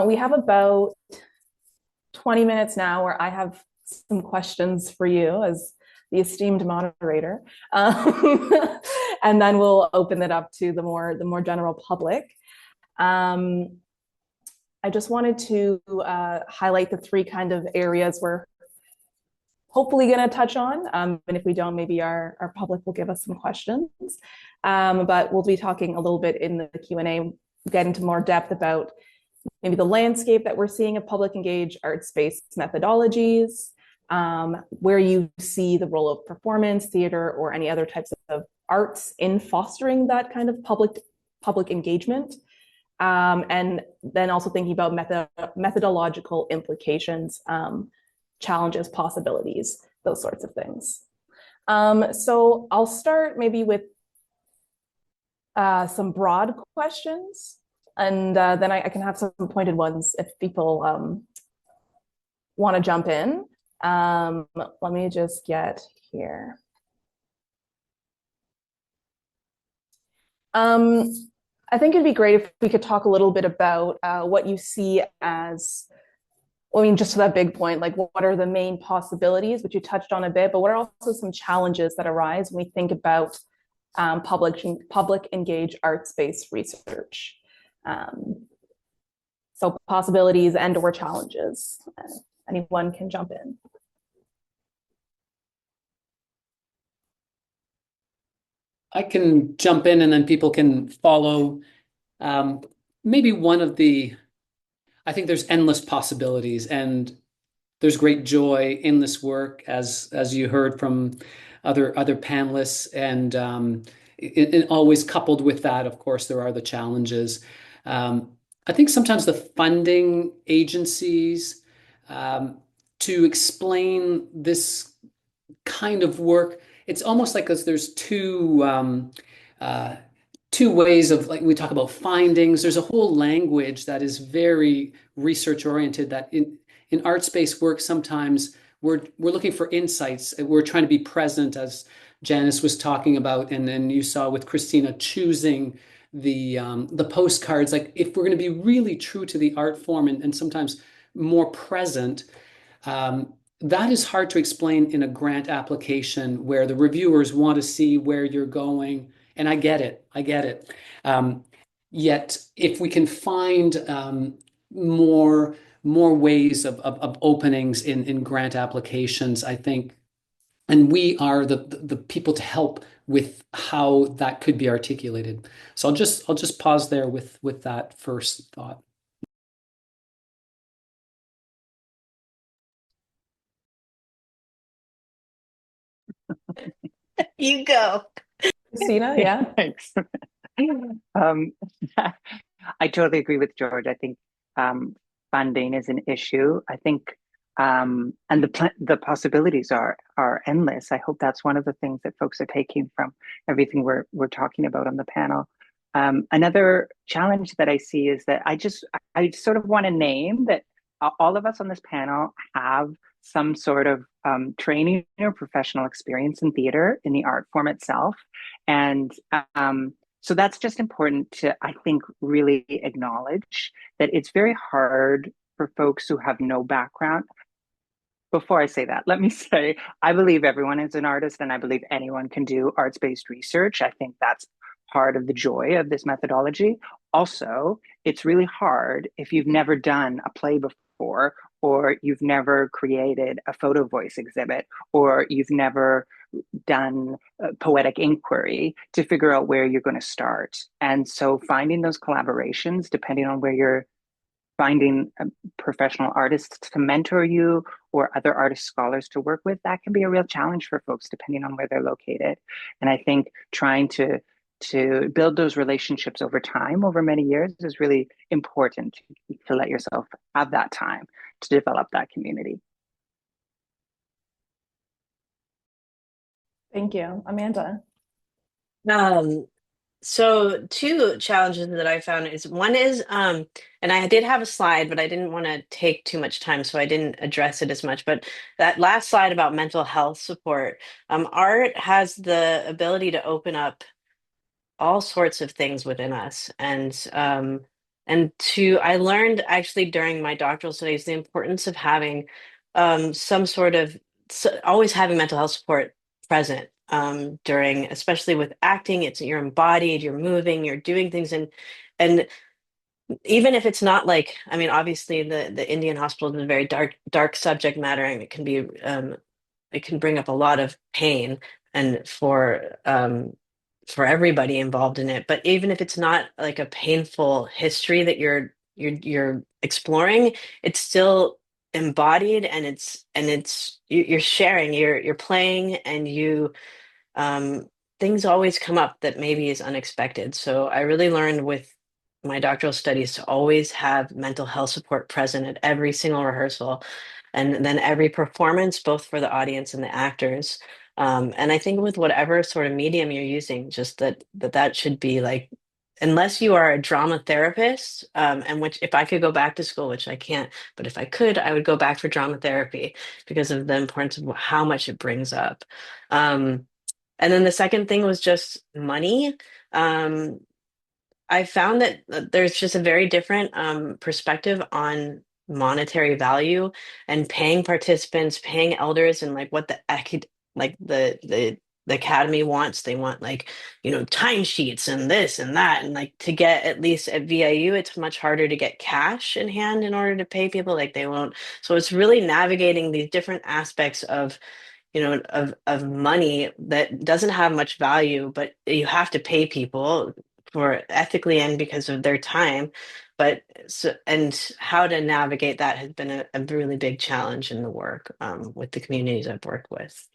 We have about 20 minutes now where I have some questions for you as the esteemed moderator. And then we'll open it up to the more general public. I just wanted to highlight the three kind of areas we're hopefully going to touch on. And if we don't, maybe our public will give us some questions. But we'll be talking a little bit in the Q&A, get into more depth about maybe the landscape that we're seeing of public engaged arts-based methodologies, where you see the role of performance, theater, or any other types of arts in fostering that kind of public engagement. And then also thinking about methodological implications, challenges, possibilities, those sorts of things. So I'll start maybe with some broad questions, and then I can have some pointed ones if people want to jump in. Let me just get here. I think it'd be great if we could talk a little bit about what you see as, I mean, just to that big point, like what are the main possibilities, which you touched on a bit, but what are also some challenges that arise when we think about public engaged arts-based research? So possibilities and or challenges. Anyone can jump in. I can jump in and then people can follow. Maybe one of the, I think there's endless possibilities and there's great joy in this work, as you heard from other panelists, and it always coupled with that, of course, there are the challenges. I think sometimes the funding agencies to explain this kind of work, it's almost like there's two ways of, like, we talk about findings. There's a whole language that is very research oriented, that in arts-based work sometimes we're looking for insights. We're trying to be present, as Janice was talking about, and then you saw with Christina choosing the postcards. Like, if we're going to be really true to the art form and sometimes more present, that is hard to explain in a grant application where the reviewers want to see where you're going. And I get it. Yet, if we can find more ways of openings in grant applications, I think, and we are the people to help with how that could be articulated. So I'll just pause there with that first thought. You go. Christina, yeah. Thanks. I totally agree with George. I think funding is an issue. I think, and the possibilities are endless. I hope that's one of the things that folks are taking from everything we're talking about on the panel. Another challenge that I see is that I sort of want to name that all of us on this panel have some sort of training or professional experience in theater, in the art form itself. And so that's just important to, I think, really acknowledge that it's very hard for folks who have no background. Before I say that, let me say, I believe everyone is an artist and I believe anyone can do arts-based research. I think that's part of the joy of this methodology. Also, it's really hard if you've never done a play before, or you've never created a photo voice exhibit, or you've never done poetic inquiry, to figure out where you're going to start. And so finding those collaborations, depending on where you're finding professional artists to mentor you or other artist scholars to work with, that can be a real challenge for folks depending on where they're located. And I think trying to build those relationships over time, over many years, is really important to let yourself have that time to develop that community. Thank you. Amanda. So two challenges that I found is one is, and I did have a slide, but I didn't want to take too much time, so I didn't address it as much. But that last slide about mental health support, art has the ability to open up all sorts of things within us, and to I learned actually during my doctoral studies the importance of having some sort of always having mental health support present during, especially with acting. It's you're embodied, you're moving, you're doing things, and even if it's not like, I mean, obviously the Indian hospital is a very dark subject matter, and it can bring up a lot of pain and for everybody involved in it. But even if it's not like a painful history that you're exploring, it's still embodied, and you're sharing, you're playing, and you things always come up that maybe is unexpected. So I really learned with my doctoral studies to always have mental health support present at every single rehearsal, and then every performance, both for the audience and the actors. And I think with whatever sort of medium you're using, just that should be like, unless you are a drama therapist, and which if I could go back to school, which I can't, but if I could, I would go back for drama therapy because of the importance of how much it brings up. And then the second thing was just money. Um, I found that there's just a very different perspective on monetary value and paying participants, paying elders, and like what like the academy wants. They want like, timesheets and this and that, and like to get at least at VIU, it's much harder to get cash in hand in order to pay people. Like they won't. So it's really navigating these different aspects of of money that doesn't have much value, but you have to pay people for ethically and because of their time. But so, and how to navigate that has been a really big challenge in the work with the communities I've worked with.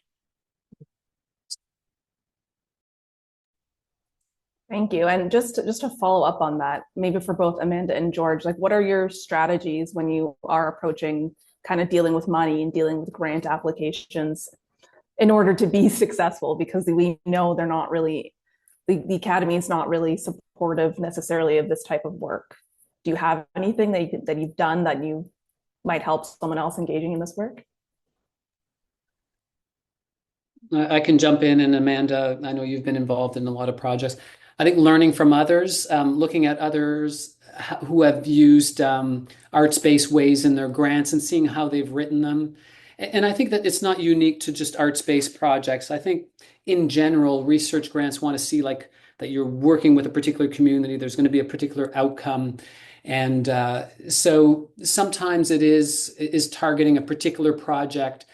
Thank you. And just to follow up on that, maybe for both Amanda and George, like what are your strategies when you are approaching kind of dealing with money and dealing with grant applications in order to be successful? Because we know they're not really, the academy is not really supportive necessarily of this type of work. Do you have anything that you've done that you might help someone else engaging in this work? I can jump in, and Amanda, I know you've been involved in a lot of projects. I think learning from others, looking at others who have used arts-based ways in their grants and seeing how they've written them. And I think that it's not unique to just arts-based projects. I think in general, research grants want to see like that you're working with a particular community, there's going to be a particular outcome. And so sometimes it is targeting a particular project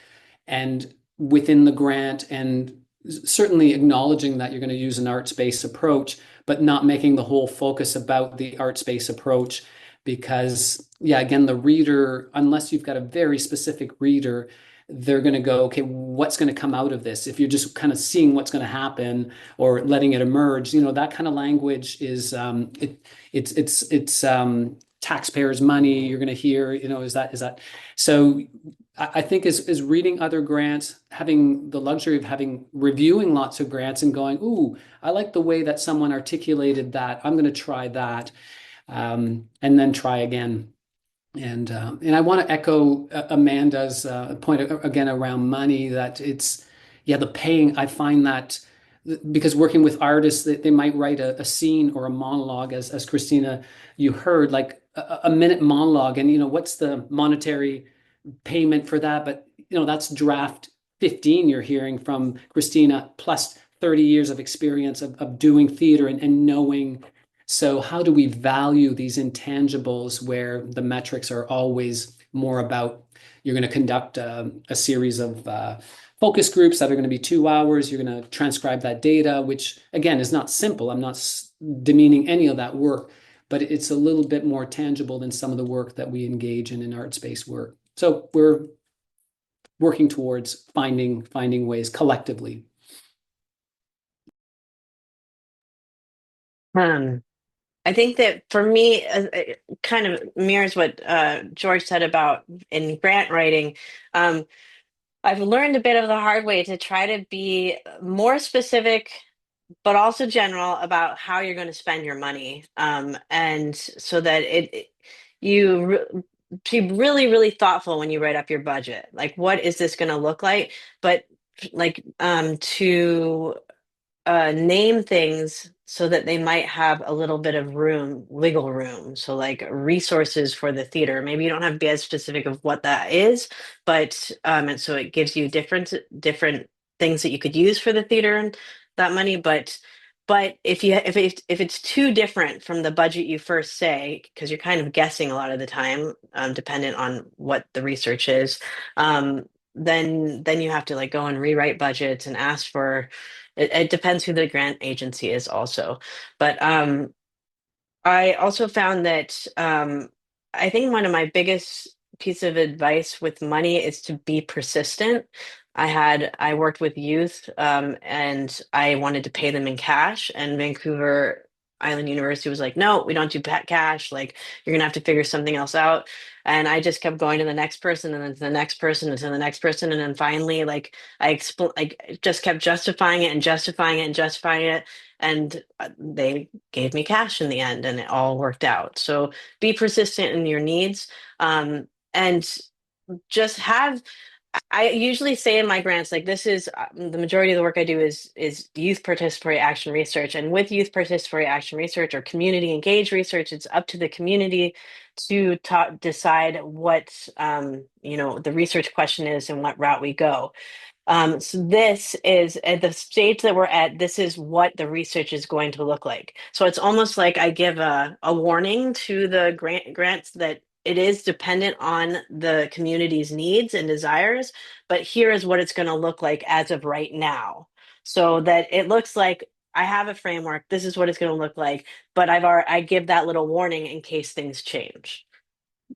and within the grant, and certainly acknowledging that you're going to use an arts-based approach, but not making the whole focus about the arts-based approach. Because, yeah, again, the reader, unless you've got a very specific reader, they're going to go, okay, what's going to come out of this? If you're just kind of seeing what's going to happen or letting it emerge, that kind of language is it's taxpayers' money. You're going to hear, is that so? I think is reading other grants, having the luxury of reviewing lots of grants and going, ooh, I like the way that someone articulated that. I'm going to try that, and then try again. And I want to echo Amanda's point again around money, that the paying. I find that because working with artists, they might write a scene or a monologue, as Christina, you heard, like a minute monologue, and what's the monetary payment for that? But that's draft 15 you're hearing from Christina, plus 30 years of experience of doing theater and knowing. So how do we value these intangibles where the metrics are always more about, you're going to conduct a series of focus groups that are going to be 2 hours, you're going to transcribe that data, which again is not simple. I'm not demeaning any of that work, but it's a little bit more tangible than some of the work that we engage in arts-based work. So we're working towards finding ways collectively. I think that for me, it kind of mirrors what George said about in grant writing. I've learned a bit of the hard way to try to be more specific but also general about how you're going to spend your money. And so that you be really, really thoughtful when you write up your budget. Like, what is this going to look like? But like to name things so that they might have a little bit of room, wiggle room. So like resources for the theater. Maybe you don't have to be as specific of what that is, but and so it gives you different things that you could use for the theater and that money. But if it's too different from the budget you first say, because you're kind of guessing a lot of the time, dependent on what the research is, then you have to like go and rewrite budgets and ask for it depends who the grant agency is also. But I also found that I think one of my biggest piece of advice with money is to be persistent. I worked with youth and I wanted to pay them in cash, and Vancouver Island University was like, no, we don't do cash. Like, you're gonna have to figure something else out. And I just kept going to the next person and then to the next person and to the next person. And then finally, like like just kept justifying it and justifying it and justifying it. And they gave me cash in the end, and it all worked out. So be persistent in your needs, and just have. I usually say in my grants, like this is the majority of the work I do is youth participatory action research, and with youth participatory action research or community engaged research, it's up to the community to decide what the research question is and what route we go. So this is at the stage that we're at, this is what the research is going to look like. So it's almost like I give a warning to the grants that it is dependent on the community's needs and desires, but here is what it's going to look like as of right now. So that it looks like I have a framework, this is what it's going to look like, but I give that little warning in case things change,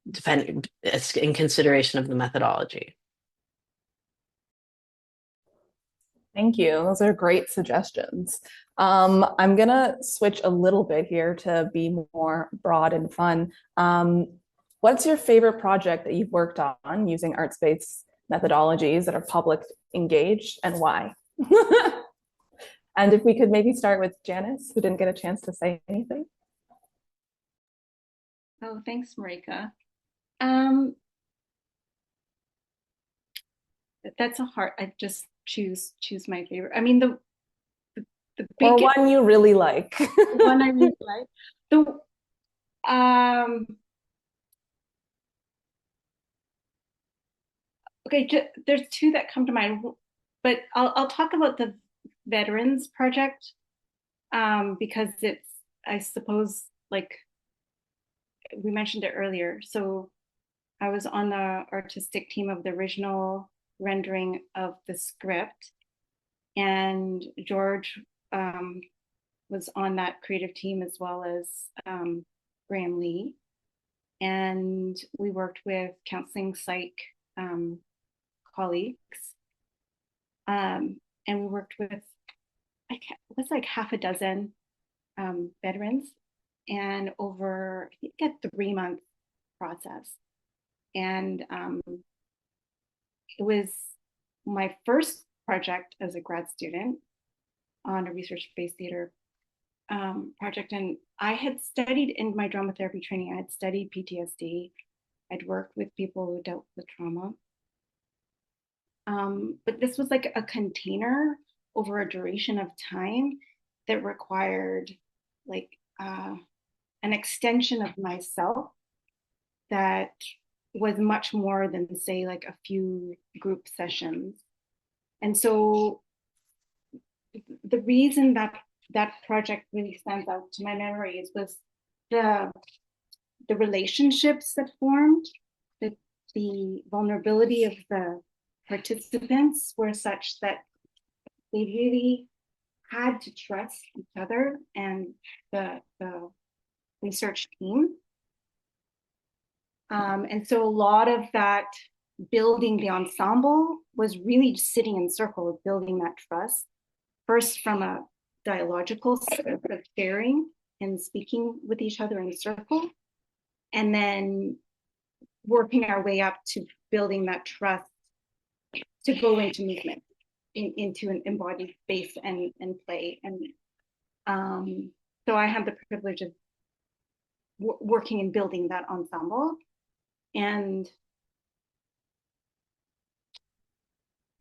depending, it's in consideration of the methodology. Thank you. Those are great suggestions. I'm gonna switch a little bit here to be more broad and fun. What's your favorite project that you've worked on using arts-based methodologies that are public engaged, and why? And if we could maybe start with Janice, who didn't get a chance to say anything. Oh, thanks, Marika. That's a hard. I just choose my favorite. I mean, the Or biggest one you really like. one I really like. The okay, there's two that come to mind, but I'll talk about the Veterans Project because it's, I suppose, like we mentioned it earlier. So I was on the artistic team of the original rendering of the script, and George was on that creative team, as well as Graham Lee. And we worked with counseling psych colleagues. And we worked with, it was like half a dozen veterans, and over, I think, a 3-month process. And it was my first project as a grad student on a research-based theater project. And I had studied in my drama therapy training, I had studied PTSD. I'd worked with people who dealt with trauma. But this was like a container over a duration of time that required like an extension of myself that was much more than, say, like a few group sessions. And so the reason that that project really stands out to my memories was the relationships that formed, the vulnerability of the participants were such that they really had to trust each other and the research team. And so a lot of that building the ensemble was really just sitting in circle, building that trust, first from a dialogical sort of sharing and speaking with each other in circle, and then working our way up to building that trust to go into movement. into an embodied space and play. And so I have the privilege of working and building that ensemble. And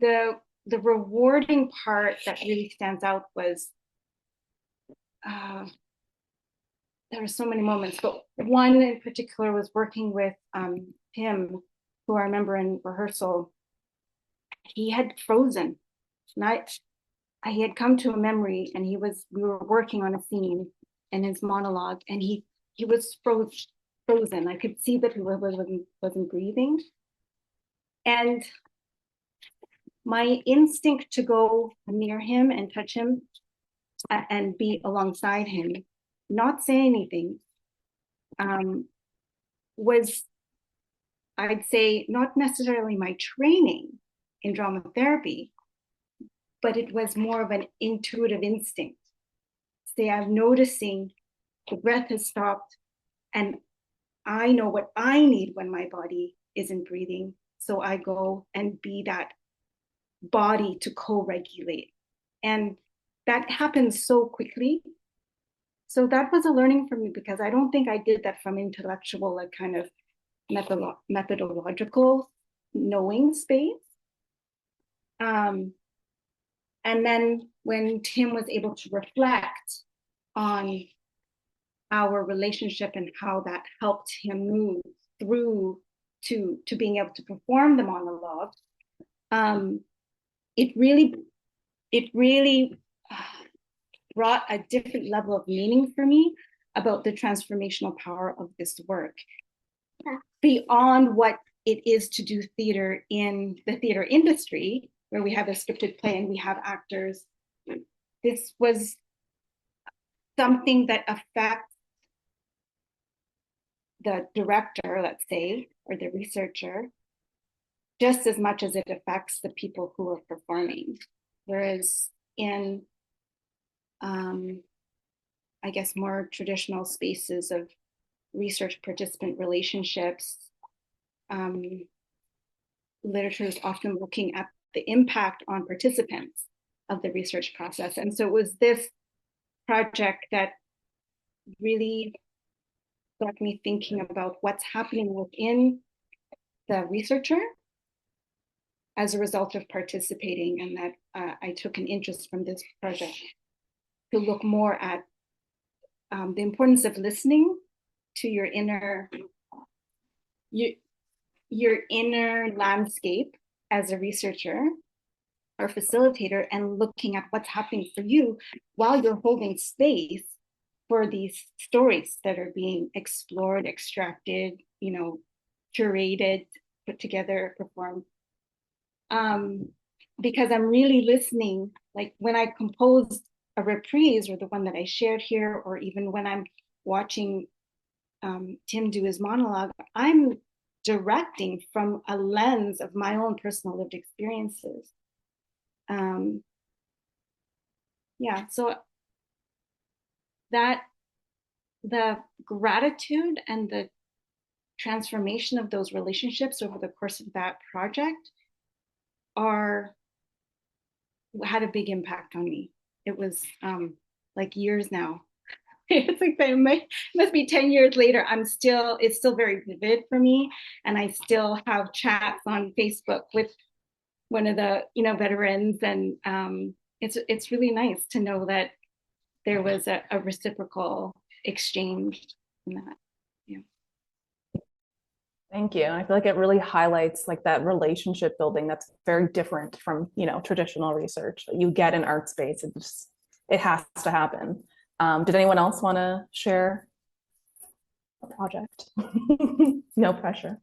the rewarding part that really stands out was there were so many moments, but one in particular was working with Tim, who I remember in rehearsal. He had frozen. He had come to a memory, and we were working on a scene in his monologue, and he was frozen. I could see that he wasn't breathing. And my instinct to go near him and touch him and be alongside him, not say anything, was, I'd say, not necessarily my training in drama therapy, but it was more of an intuitive instinct. Say, I'm noticing the breath has stopped, and I know what I need when my body isn't breathing. So I go and be that body to co-regulate. And that happens so quickly. So that was a learning for me, because I don't think I did that from intellectual, like kind of methodological knowing space. And then when Tim was able to reflect on our relationship and how that helped him move through to being able to perform the monologue, it really brought a different level of meaning for me about the transformational power of this work, beyond what it is to do theater in the theater industry, where we have a scripted play and we have actors. This was something that affects the director, let's say, or the researcher, just as much as it affects the people who are performing. Whereas in, I guess, more traditional spaces of research participant relationships, literature is often looking at the impact on participants of the research process. And so it was this project that really got me thinking about what's happening within the researcher as a result of participating, and that I took an interest from this project to look more at the importance of listening to your inner landscape as a researcher or facilitator, and looking at what's happening for you while you're holding space for these stories that are being explored, extracted, curated, put together, performed. Because I'm really listening, like when I composed a reprise, or the one that I shared here, or even when I'm watching Tim do his monologue, I'm directing from a lens of my own personal lived experiences. So that the gratitude and the transformation of those relationships over the course of that project had a big impact on me. It was like years now. It's like it must be 10 years later. It's still very vivid for me. And I still have chats on Facebook with one of the, veterans. And it's really nice to know that there was a reciprocal exchange in that. Yeah. Thank you. I feel like it really highlights like that relationship building that's very different from, traditional research that you get in art space. It has to happen. Did anyone else want to share a project? No pressure.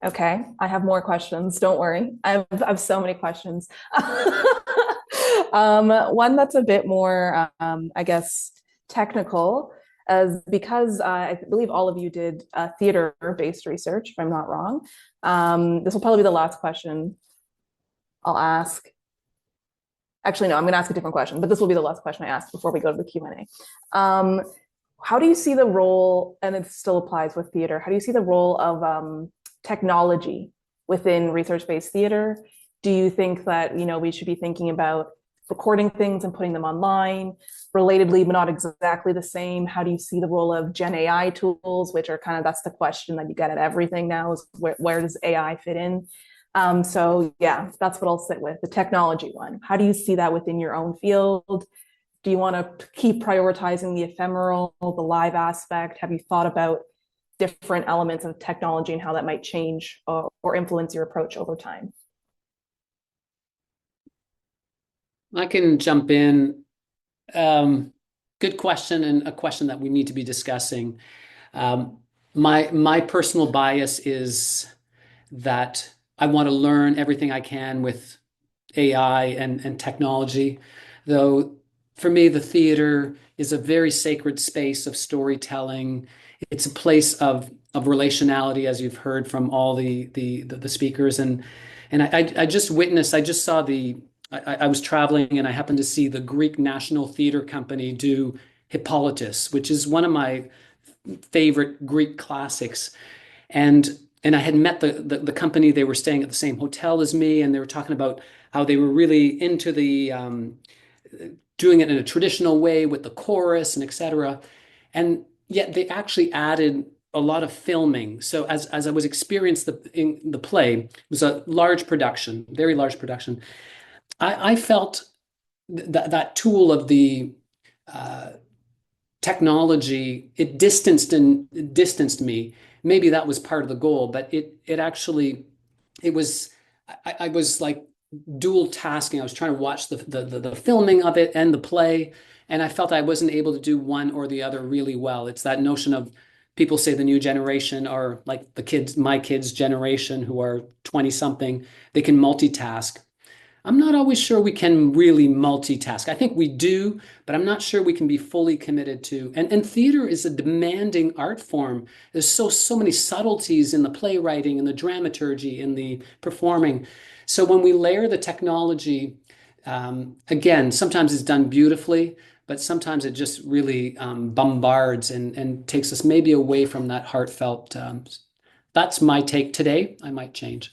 Okay, I have more questions. Don't worry. I have so many questions. One that's a bit more, I guess, technical, because I believe all of you did theater-based research, if I'm not wrong. This will probably be the last question I'll ask. Actually, no, I'm going to ask a different question, but this will be the last question I ask before we go to the Q&A. How do you see the role, and it still applies with theater, how do you see the role of technology within research-based theater? Do you think that, we should be thinking about recording things and putting them online, relatedly, but not exactly the same? How do you see the role of Gen AI tools, which are that's the question that you get at everything now, is where does AI fit in? So yeah, that's what I'll sit with, the technology one. How do you see that within your own field? Do you want to keep prioritizing the ephemeral, the live aspect? Have you thought about different elements of technology and how that might change or influence your approach over time? I can jump in. Good question, and a question that we need to be discussing. My personal bias is that I want to learn everything I can with AI and technology, though for me the theater is a very sacred space of storytelling. It's a place of relationality, as you've heard from all the speakers, and I just witnessed. I just saw I was traveling and I happened to see the Greek National Theater Company do Hippolytus, which is one of my favorite Greek classics. And I had met the company. They were staying at the same hotel as me, and they were talking about how they were really into the doing it in a traditional way with the chorus and etc. And yet they actually added a lot of filming. So as I was experiencing in the play, it was a large production, very large production. I felt that tool of the technology, it distanced me. Maybe that was part of the goal, but it actually it was I was like dual tasking. I was trying to watch the filming of it and the play, and I felt I wasn't able to do one or the other really well. It's that notion of people say the new generation, or like my kids' generation who are 20 something, they can multitask. I'm not always sure we can really multitask. I think we do, but I'm not sure we can be fully committed to. And theater is a demanding art form. There's so many subtleties in the playwriting and the dramaturgy and the performing. So when we layer the technology, again, sometimes it's done beautifully, but sometimes it just really bombards and takes us maybe away from that heartfelt. That's my take today. I might change.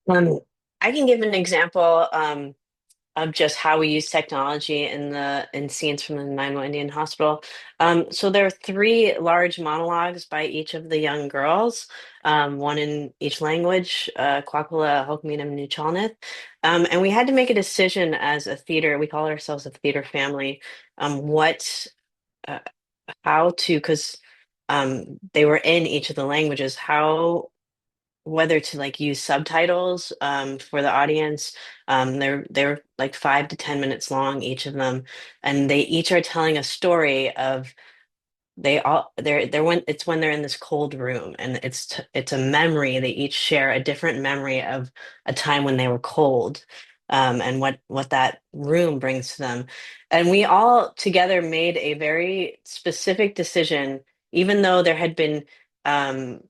I can give an example of just how we use technology in scenes from the 911 Indian Hospital. So there are three large monologues by each of the young girls, one in each language, Kwakula, Hokminam, Nuchalnith. And we had to make a decision as a theater. We call ourselves a theater family. Uh, how to, because they were in each of the languages, whether to like use subtitles for the audience. They're like 5 to 10 minutes long, each of them, and they each are telling a story of they're when they're in this cold room, and it's a memory. They each share a different memory of a time when they were cold, and what that room brings to them. And we all together made a very specific decision, even though um,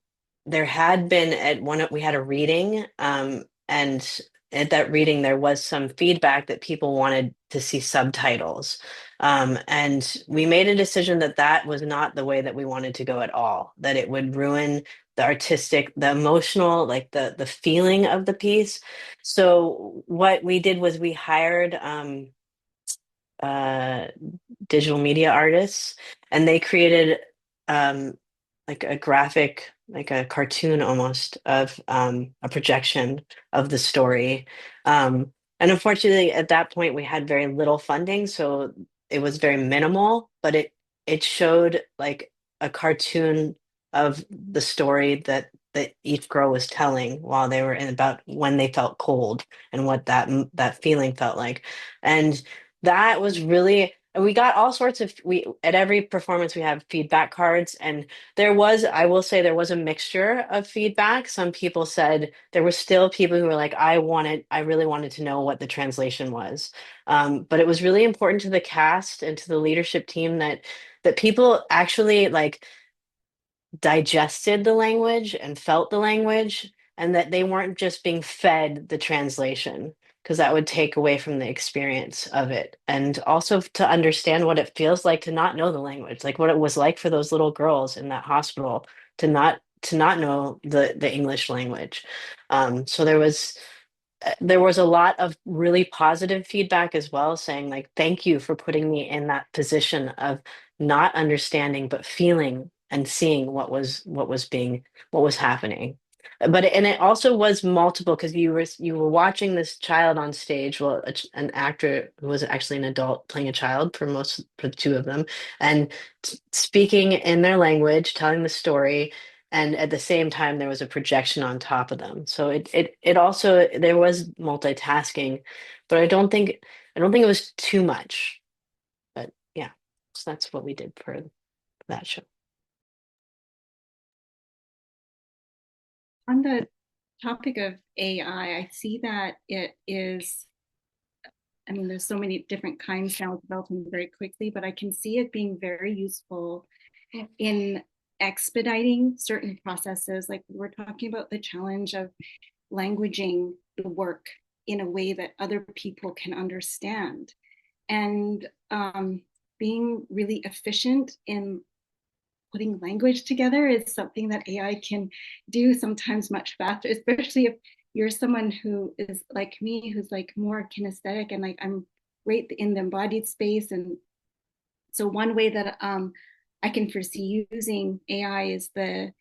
there had been at one we had a reading, and at that reading there was some feedback that people wanted to see subtitles, and we made a decision that that was not the way that we wanted to go at all, that it would ruin the artistic, the emotional, like the feeling of the piece. So what we did was we hired uh, digital media artists, and they created um, like a graphic, like a cartoon almost of a projection of the story. And unfortunately, at that point, we had very little funding, so it was very minimal, but it showed like a cartoon of the story that each girl was telling while they were in, about when they felt cold and what that feeling felt like. And that was really, and we got all sorts of, we at every performance we have feedback cards, and I will say, there was a mixture of feedback. Some people said, there were still people who were like, I really wanted to know what the translation was. But it was really important to the cast and to the leadership team that people actually like digested the language and felt the language, and that they weren't just being fed the translation. because that would take away from the experience of it. And also to understand what it feels like to not know the language, like what it was like for those little girls in that hospital to not know the English language. So there was a lot of really positive feedback as well, saying like, thank you for putting me in that position of not understanding but feeling and seeing what was happening. But and it also was multiple, because you were watching this child on stage, well, an actor who was actually an adult playing a child for the two of them, and speaking in their language, telling the story, and at the same time there was a projection on top of them. So it also, there was multitasking, but I don't think it was too much. But yeah, so that's what we did for that show. On the topic of AI, I see that it is, I mean, there's so many different kinds now developing very quickly, but I can see it being very useful in expediting certain processes. Like we're talking about the challenge of languaging the work in a way that other people can understand, and being really efficient in putting language together is something that AI can do sometimes much faster, especially if you're someone who is like me, who's like more kinesthetic, and like I'm right in the embodied space. And so one way that I can foresee using AI is a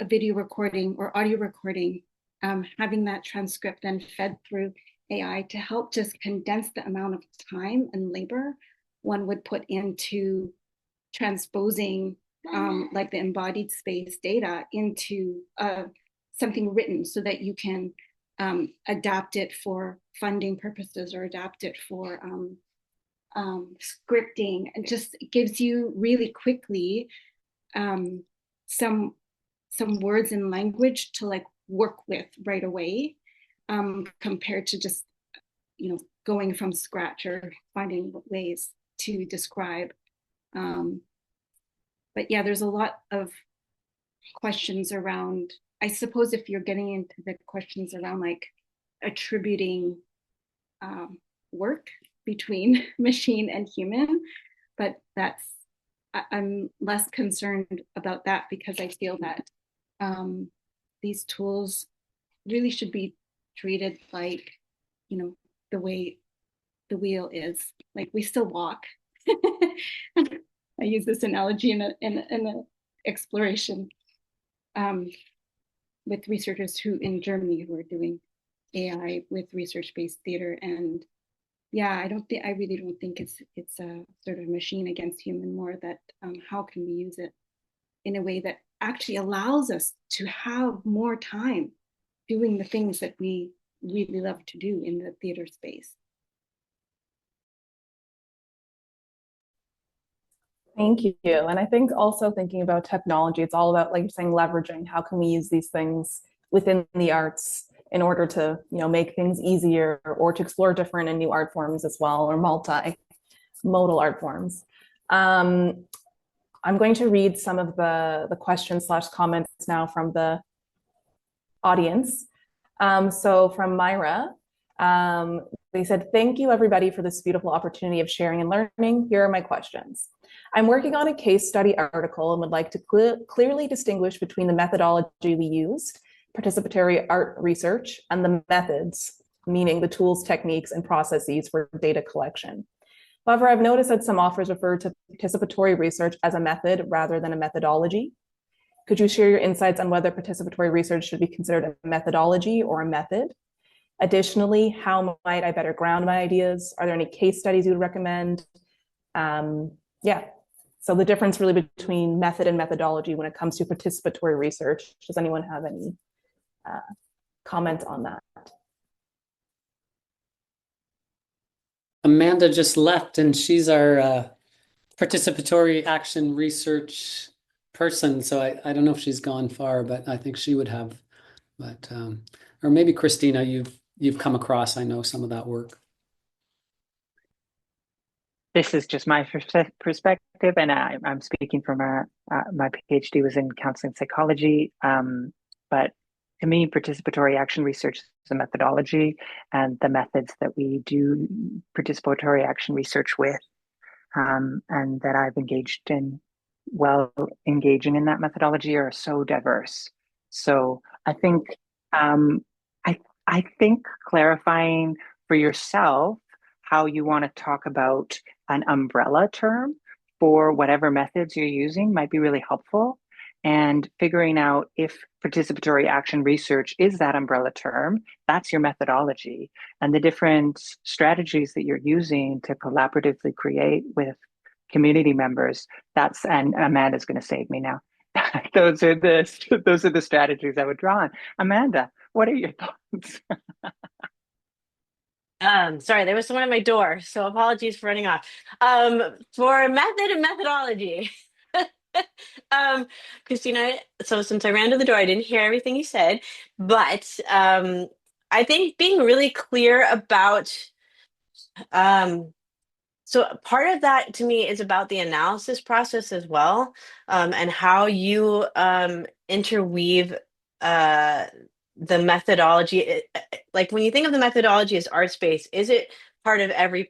video recording or audio recording, having that transcript then fed through AI to help just condense the amount of time and labor one would put into transposing like the embodied space data into something written, so that you can adapt it for funding purposes or adapt it for scripting, and just gives you really quickly some words and language to like work with right away, compared to just going from scratch or finding ways to describe. But yeah, there's a lot of questions around, I suppose, if you're getting into the questions around like attributing work between machine and human, but I'm less concerned about that, because I feel that these tools really should be treated like, the way the wheel is. Like we still walk. I use this analogy in an exploration with researchers in Germany who are doing AI with research-based theater. And yeah, I really don't think it's a sort of machine against human, more that how can we use it in a way that actually allows us to have more time doing the things that we really love to do in the theater space. Thank you. And I think also thinking about technology, it's all about, like you're saying, leveraging. How can we use these things within the arts in order to, make things easier, or to explore different and new art forms as well, or multi-modal art forms. I'm going to read some of the questions/comments now from the audience. So from Myra, they said, thank you everybody for this beautiful opportunity of sharing and learning. Here are my questions. I'm working on a case study article and would like to clearly distinguish between the methodology we used, participatory art research, and the methods, meaning the tools, techniques, and processes for data collection. However, I've noticed that some authors refer to participatory research as a method rather than a methodology. Could you share your insights on whether participatory research should be considered a methodology or a method? Additionally, how might I better ground my ideas? Are there any case studies you would recommend? So the difference really between method and methodology when it comes to participatory research. Does anyone have any comments on that? Amanda just left, and she's our participatory action research person. So I don't know if she's gone far, but I think she would have. But or maybe Christina, you've come across, I know, some of that work. This is just my perspective, and I'm speaking from my PhD was in counseling psychology, but to me, participatory action research is a methodology, and the methods that we do participatory action research with, and that I've engaged in, engaging in that methodology are so diverse. So I think, um, I think clarifying for yourself how you want to talk about an umbrella term for whatever methods you're using might be really helpful. And figuring out if participatory action research is that umbrella term, that's your methodology. And the different strategies that you're using to collaboratively create with community members, and Amanda's going to save me now. those are the strategies I would draw on. Amanda, what are your thoughts? Sorry, there was someone at my door, so apologies for running off. For method and methodology. Christina, so since I ran to the door, I didn't hear everything you said, but I think being really clear about so part of that to me is about the analysis process as well, and how you interweave the methodology. Like when you think of the methodology as art space, is it part of every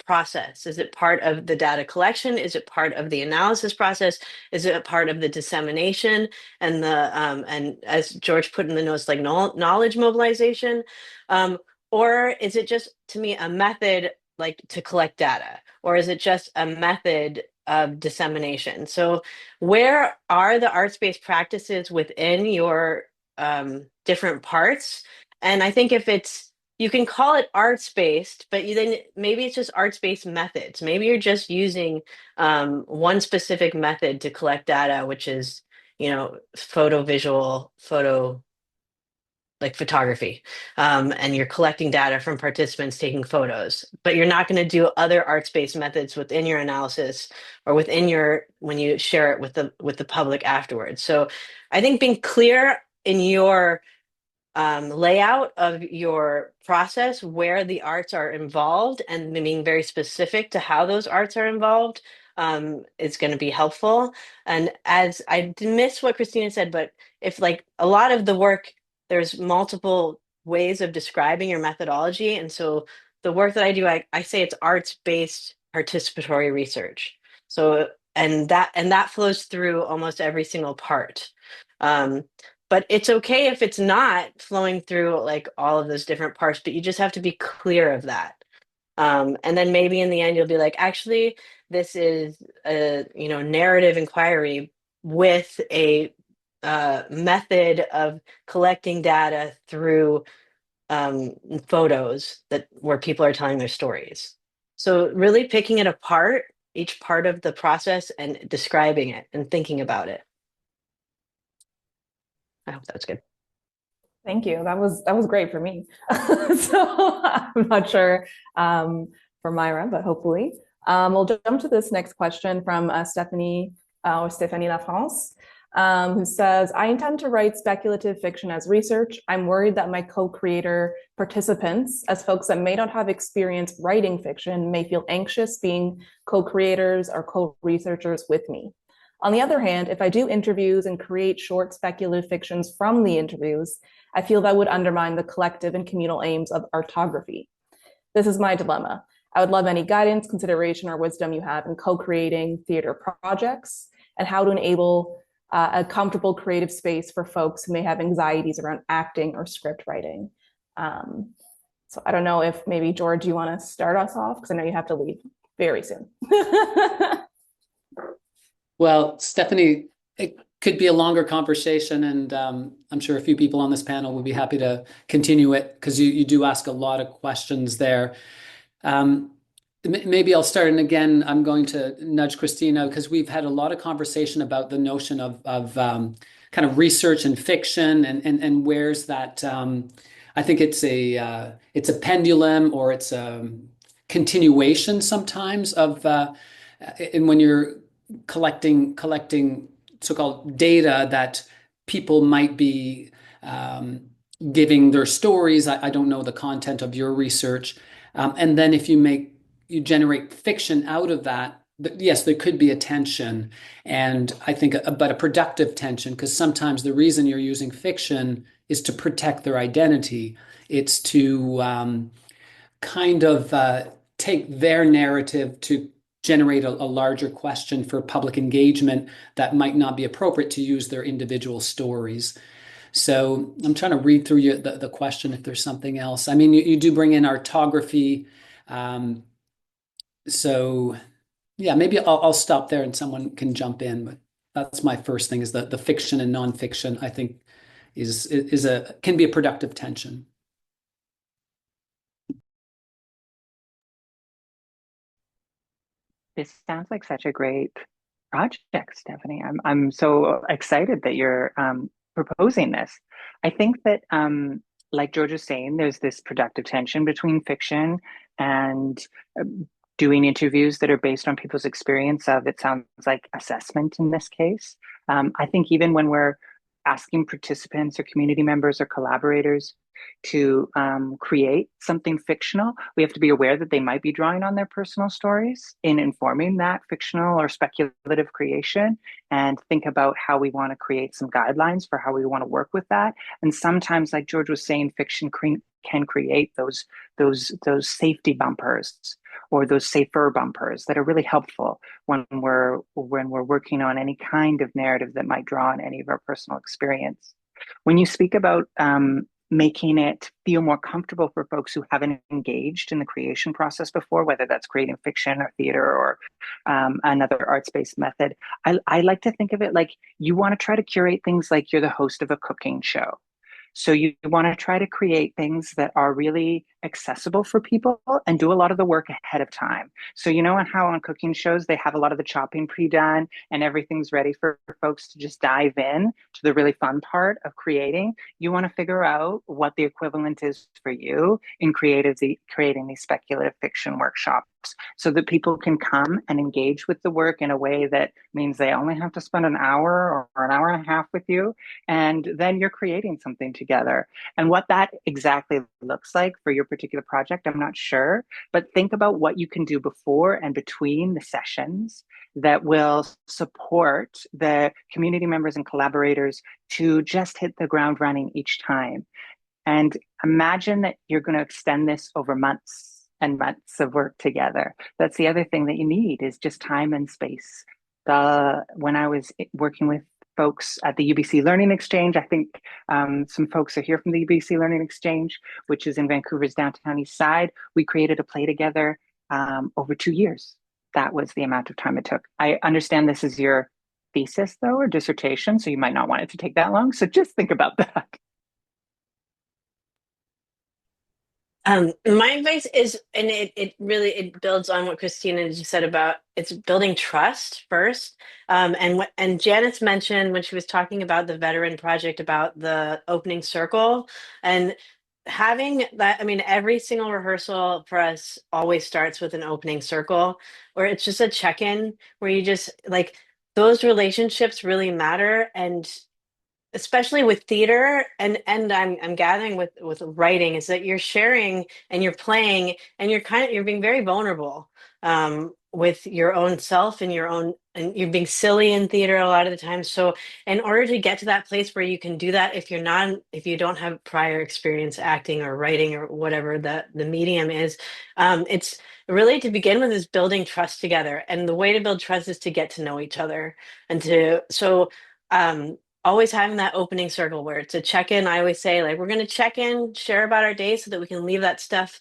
process? Is it part of the data collection? Is it part of the analysis process? Is it a part of the dissemination and and as George put in the notes, like knowledge mobilization? Or is it just, to me, a method like to collect data? Or is it just a method of dissemination? So where are the arts-based practices within your different parts? And I think if you can call it arts-based, but then maybe it's just arts-based methods. Maybe you're just using one specific method to collect data, which is, like photography, and you're collecting data from participants taking photos, but you're not going to do other arts-based methods within your analysis or when you share it with the public afterwards. So I think being clear in your layout of your process where the arts are involved and being very specific to how those arts are involved is going to be helpful. And as I miss what Christina said, but if like a lot of the work, there's multiple ways of describing your methodology. And so the work that I do, I say it's arts-based participatory research. So, and that flows through almost every single part. But it's okay if it's not flowing through like all of those different parts, but you just have to be clear of that. And then maybe in the end, you'll be like, actually, this is a narrative inquiry with a method of collecting data through photos where people are telling their stories. So really picking it apart, each part of the process, and describing it and thinking about it. I hope that was good. Thank you. That was great for me. So I'm not sure for Myra, but hopefully. We'll jump to this next question from Stephanie Lafrance, who says, I intend to write speculative fiction as research. I'm worried that my co-creator participants, as folks that may not have experience writing fiction, may feel anxious being co-creators or co-researchers with me. On the other hand, if I do interviews and create short speculative fictions from the interviews, I feel that would undermine the collective and communal aims of artography. This is my dilemma. I would love any guidance, consideration, or wisdom you have in co-creating theater projects and how to enable a comfortable creative space for folks who may have anxieties around acting or script writing. So I don't know if maybe, George, you want to start us off, because I know you have to leave very soon. Well, Stephanie, it could be a longer conversation, and I'm sure a few people on this panel would be happy to continue it, because you do ask a lot of questions there. Maybe I'll start, and again, I'm going to nudge Christina, because we've had a lot of conversation about the notion of kind of research and fiction, and where's that. I think it's a pendulum, or it's a continuation sometimes of, and when you're collecting so-called data that people might be giving their stories. I don't know the content of your research. And then if you generate fiction out of that, yes, there could be a tension, and I think, but a productive tension, because sometimes the reason you're using fiction is to protect their identity. It's to kind of take their narrative to generate a larger question for public engagement that might not be appropriate to use their individual stories. So I'm trying to read through the question if there's something else. I mean, you do bring in artography. So yeah, maybe I'll stop there and someone can jump in. But that's my first thing, is that the fiction and nonfiction, I think, can be a productive tension. This sounds like such a great project, Stephanie. I'm so excited that you're proposing this. I think that, like George was saying, there's this productive tension between fiction and doing interviews that are based on people's experience of, it sounds like, assessment in this case. I think even when we're asking participants or community members or collaborators to create something fictional, we have to be aware that they might be drawing on their personal stories in informing that fictional or speculative creation, and think about how we want to create some guidelines for how we want to work with that. And sometimes, like George was saying, fiction can create those safety bumpers, or those safer bumpers that are really helpful when we're working on any kind of narrative that might draw on any of our personal experience. When you speak about making it feel more comfortable for folks who haven't engaged in the creation process before, whether that's creating fiction or theater or another arts-based method, I like to think of it like you want to try to curate things like you're the host of a cooking show. So you want to try to create things that are really accessible for people and do a lot of the work ahead of time. So you know how on cooking shows, they have a lot of the chopping pre-done and everything's ready for folks to just dive in to the really fun part of creating. You want to figure out what the equivalent is for you in creating these speculative fiction workshops, so that people can come and engage with the work in a way that means they only have to spend an hour or an hour and a half with you, and then you're creating something together. And what that exactly looks like for your particular project, I'm not sure, but think about what you can do before and between the sessions that will support the community members and collaborators to just hit the ground running each time. And imagine that you're going to extend this over months and months of work together. That's the other thing that you need, is just time and space. When I was working with folks at the UBC Learning Exchange, I think some folks are here from the UBC Learning Exchange, which is in Vancouver's downtown east side. We created a play together over 2 years. That was the amount of time it took. I understand this is your thesis, though, or dissertation, so you might not want it to take that long. So just think about that. My advice is, and it really builds on what Christina just said about, it's building trust first. And Janice mentioned when she was talking about the veteran project about the opening circle, and having that, I mean, every single rehearsal for us always starts with an opening circle, or it's just a check-in where you just like, those relationships really matter. And especially with theater, and I'm gathering with writing, is that you're sharing and you're playing and you're being very vulnerable with your own self and and you're being silly in theater a lot of the time. So in order to get to that place where you can do that, if you don't have prior experience acting or writing or whatever the medium is, it's really, to begin with, is building trust together. And the way to build trust is to get to know each other, and always having that opening circle where it's a check-in. I always say, like, we're going to check in, share about our day, so that we can leave that stuff,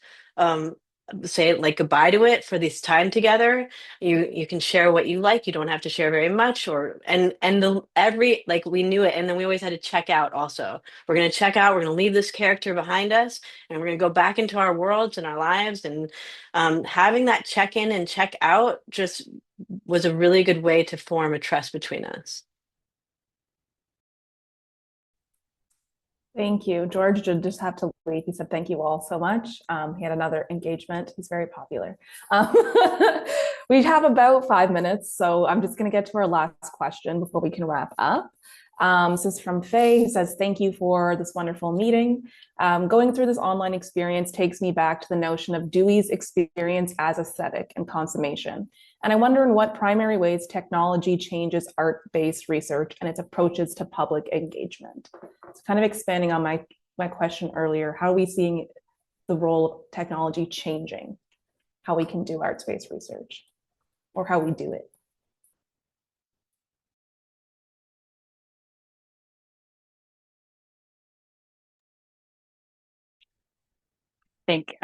say like goodbye to it for this time together. You can share what you like. You don't have to share very much, like, we knew it. And then we always had to check out also. We're going to check out, we're going to leave this character behind us, and we're going to go back into our worlds and our lives. And having that check in and check out just was a really good way to form a trust between us. Thank you. George did just have to leave. He said, thank you all so much. He had another engagement. He's very popular. We have about 5 minutes, so I'm just going to get to our last question before we can wrap up. This is from Faye, who says, thank you for this wonderful meeting. Going through this online experience takes me back to the notion of Dewey's experience as aesthetic and consummation. And I wonder in what primary ways technology changes art-based research and its approaches to public engagement. So kind of expanding on my question earlier, how are we seeing the role of technology changing how we can do arts-based research or how we do it? Think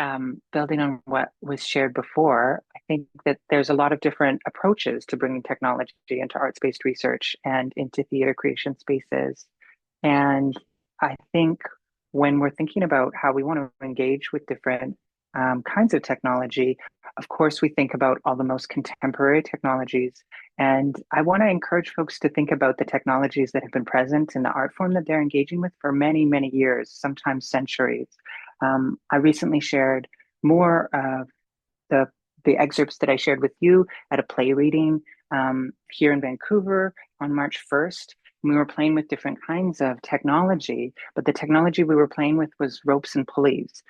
building on what was shared before, I think that there's a lot of different approaches to bringing technology into arts-based research and into theater creation spaces. And I think when we're thinking about how we want to engage with different kinds of technology, of course, we think about all the most contemporary technologies. And I want to encourage folks to think about the technologies that have been present in the art form that they're engaging with for many, many years, sometimes centuries. I recently shared more of the excerpts that I shared with you at a play reading here in Vancouver on March 1st. We were playing with different kinds of technology, but the technology we were playing with was ropes and pulleys,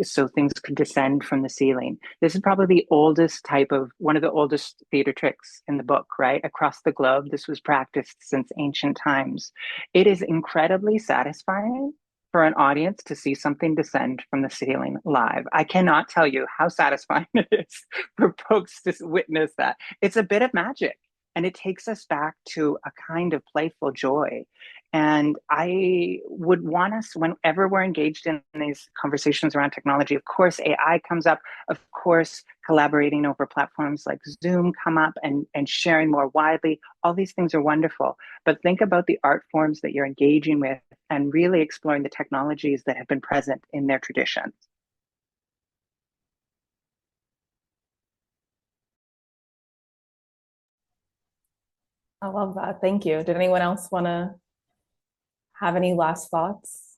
so things could descend from the ceiling. This is probably the oldest type of, one of the oldest theater tricks in the book, right? Across the globe, this was practiced since ancient times. It is incredibly satisfying for an audience to see something descend from the ceiling live. I cannot tell you how satisfying it is for folks to witness that. It's a bit of magic, and it takes us back to a kind of playful joy. And I would want us, whenever we're engaged in these conversations around technology, of course, AI comes up, of course, collaborating over platforms like Zoom come up, and sharing more widely. All these things are wonderful. But think about the art forms that you're engaging with and really exploring the technologies that have been present in their traditions. I love that. Thank you. Did anyone else want to have any last thoughts?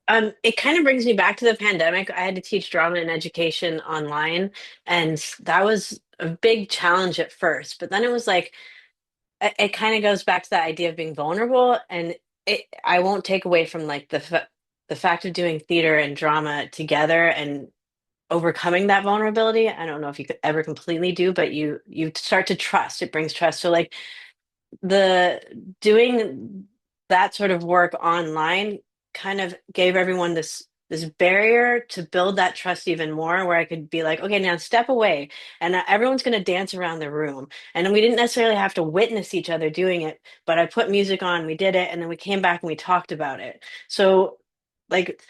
It kind of brings me back to the pandemic. I had to teach drama and education online, and that was a big challenge at first. But then it was like, it kind of goes back to that idea of being vulnerable, and I won't take away from like the fact of doing theater and drama together and overcoming that vulnerability. I don't know if you could ever completely do, but you start to trust. It brings trust. So like the doing that sort of work online kind of gave everyone this barrier to build that trust even more, where I could be like, okay, now step away, and everyone's going to dance around the room. And we didn't necessarily have to witness each other doing it, but I put music on, we did it, and then we came back and we talked about it. So like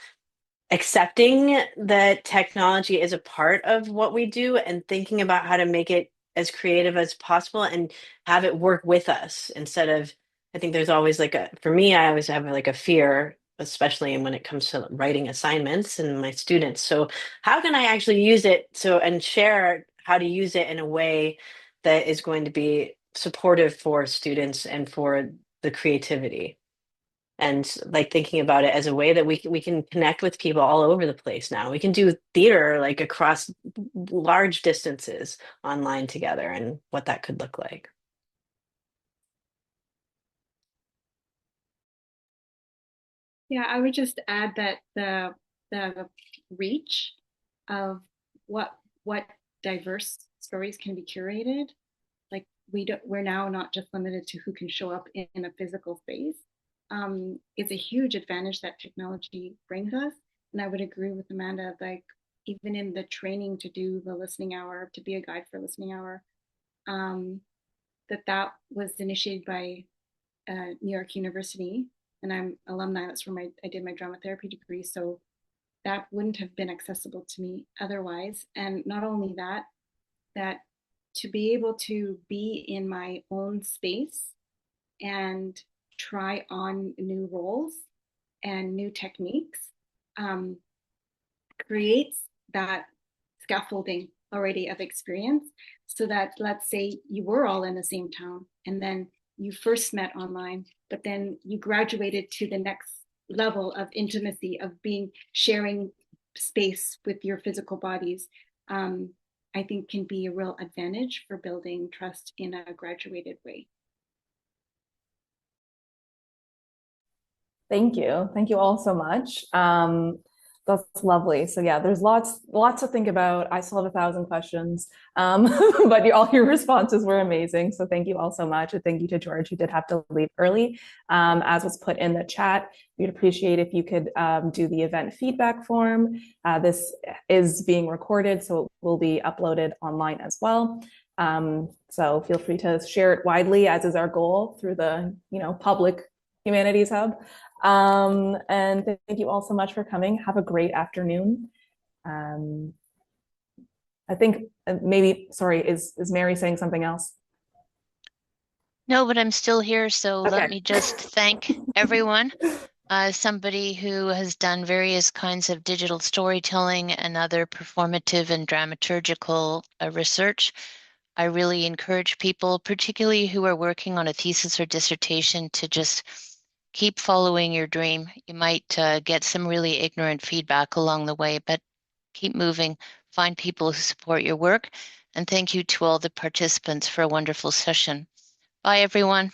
accepting that technology is a part of what we do and thinking about how to make it as creative as possible and have it work with us instead of, I think there's always like for me, I always have like a fear, especially when it comes to writing assignments and my students. So how can I actually use it and share how to use it in a way that is going to be supportive for students and for the creativity? And like thinking about it as a way that we can connect with people all over the place now. We can do theater like across large distances online together, and what that could look like. Yeah, I would just add that the reach of what diverse stories can be curated, like we're now not just limited to who can show up in a physical space. It's a huge advantage that technology brings us. And I would agree with Amanda, like even in the training to do the listening hour, to be a guide for listening hour, that was initiated by New York University, and I'm alumni. That's where I did my drama therapy degree. So that wouldn't have been accessible to me otherwise. And not only that, that to be able to be in my own space and try on new roles and new techniques creates that scaffolding already of experience, so that let's say you were all in the same town and then you first met online, but then you graduated to the next level of intimacy of sharing space with your physical bodies. I think can be a real advantage for building trust in a graduated way. Thank you. Thank you all so much. That's lovely. So yeah, there's lots to think about. I still have 1,000 questions, but all your responses were amazing. So thank you all so much. And thank you to George, who did have to leave early. As was put in the chat, we'd appreciate if you could do the event feedback form. This is being recorded, so it will be uploaded online as well. So feel free to share it widely, as is our goal, through the public Humanities Hub. And thank you all so much for coming. Have a great afternoon. I think maybe, sorry, is Mary saying something else? No, but I'm still here, so Okay. let me just thank everyone. Somebody who has done various kinds of digital storytelling and other performative and dramaturgical research. I really encourage people, particularly who are working on a thesis or dissertation, to just keep following your dream. You might get some really ignorant feedback along the way, but keep moving. Find people who support your work. And thank you to all the participants for a wonderful session. Bye, everyone.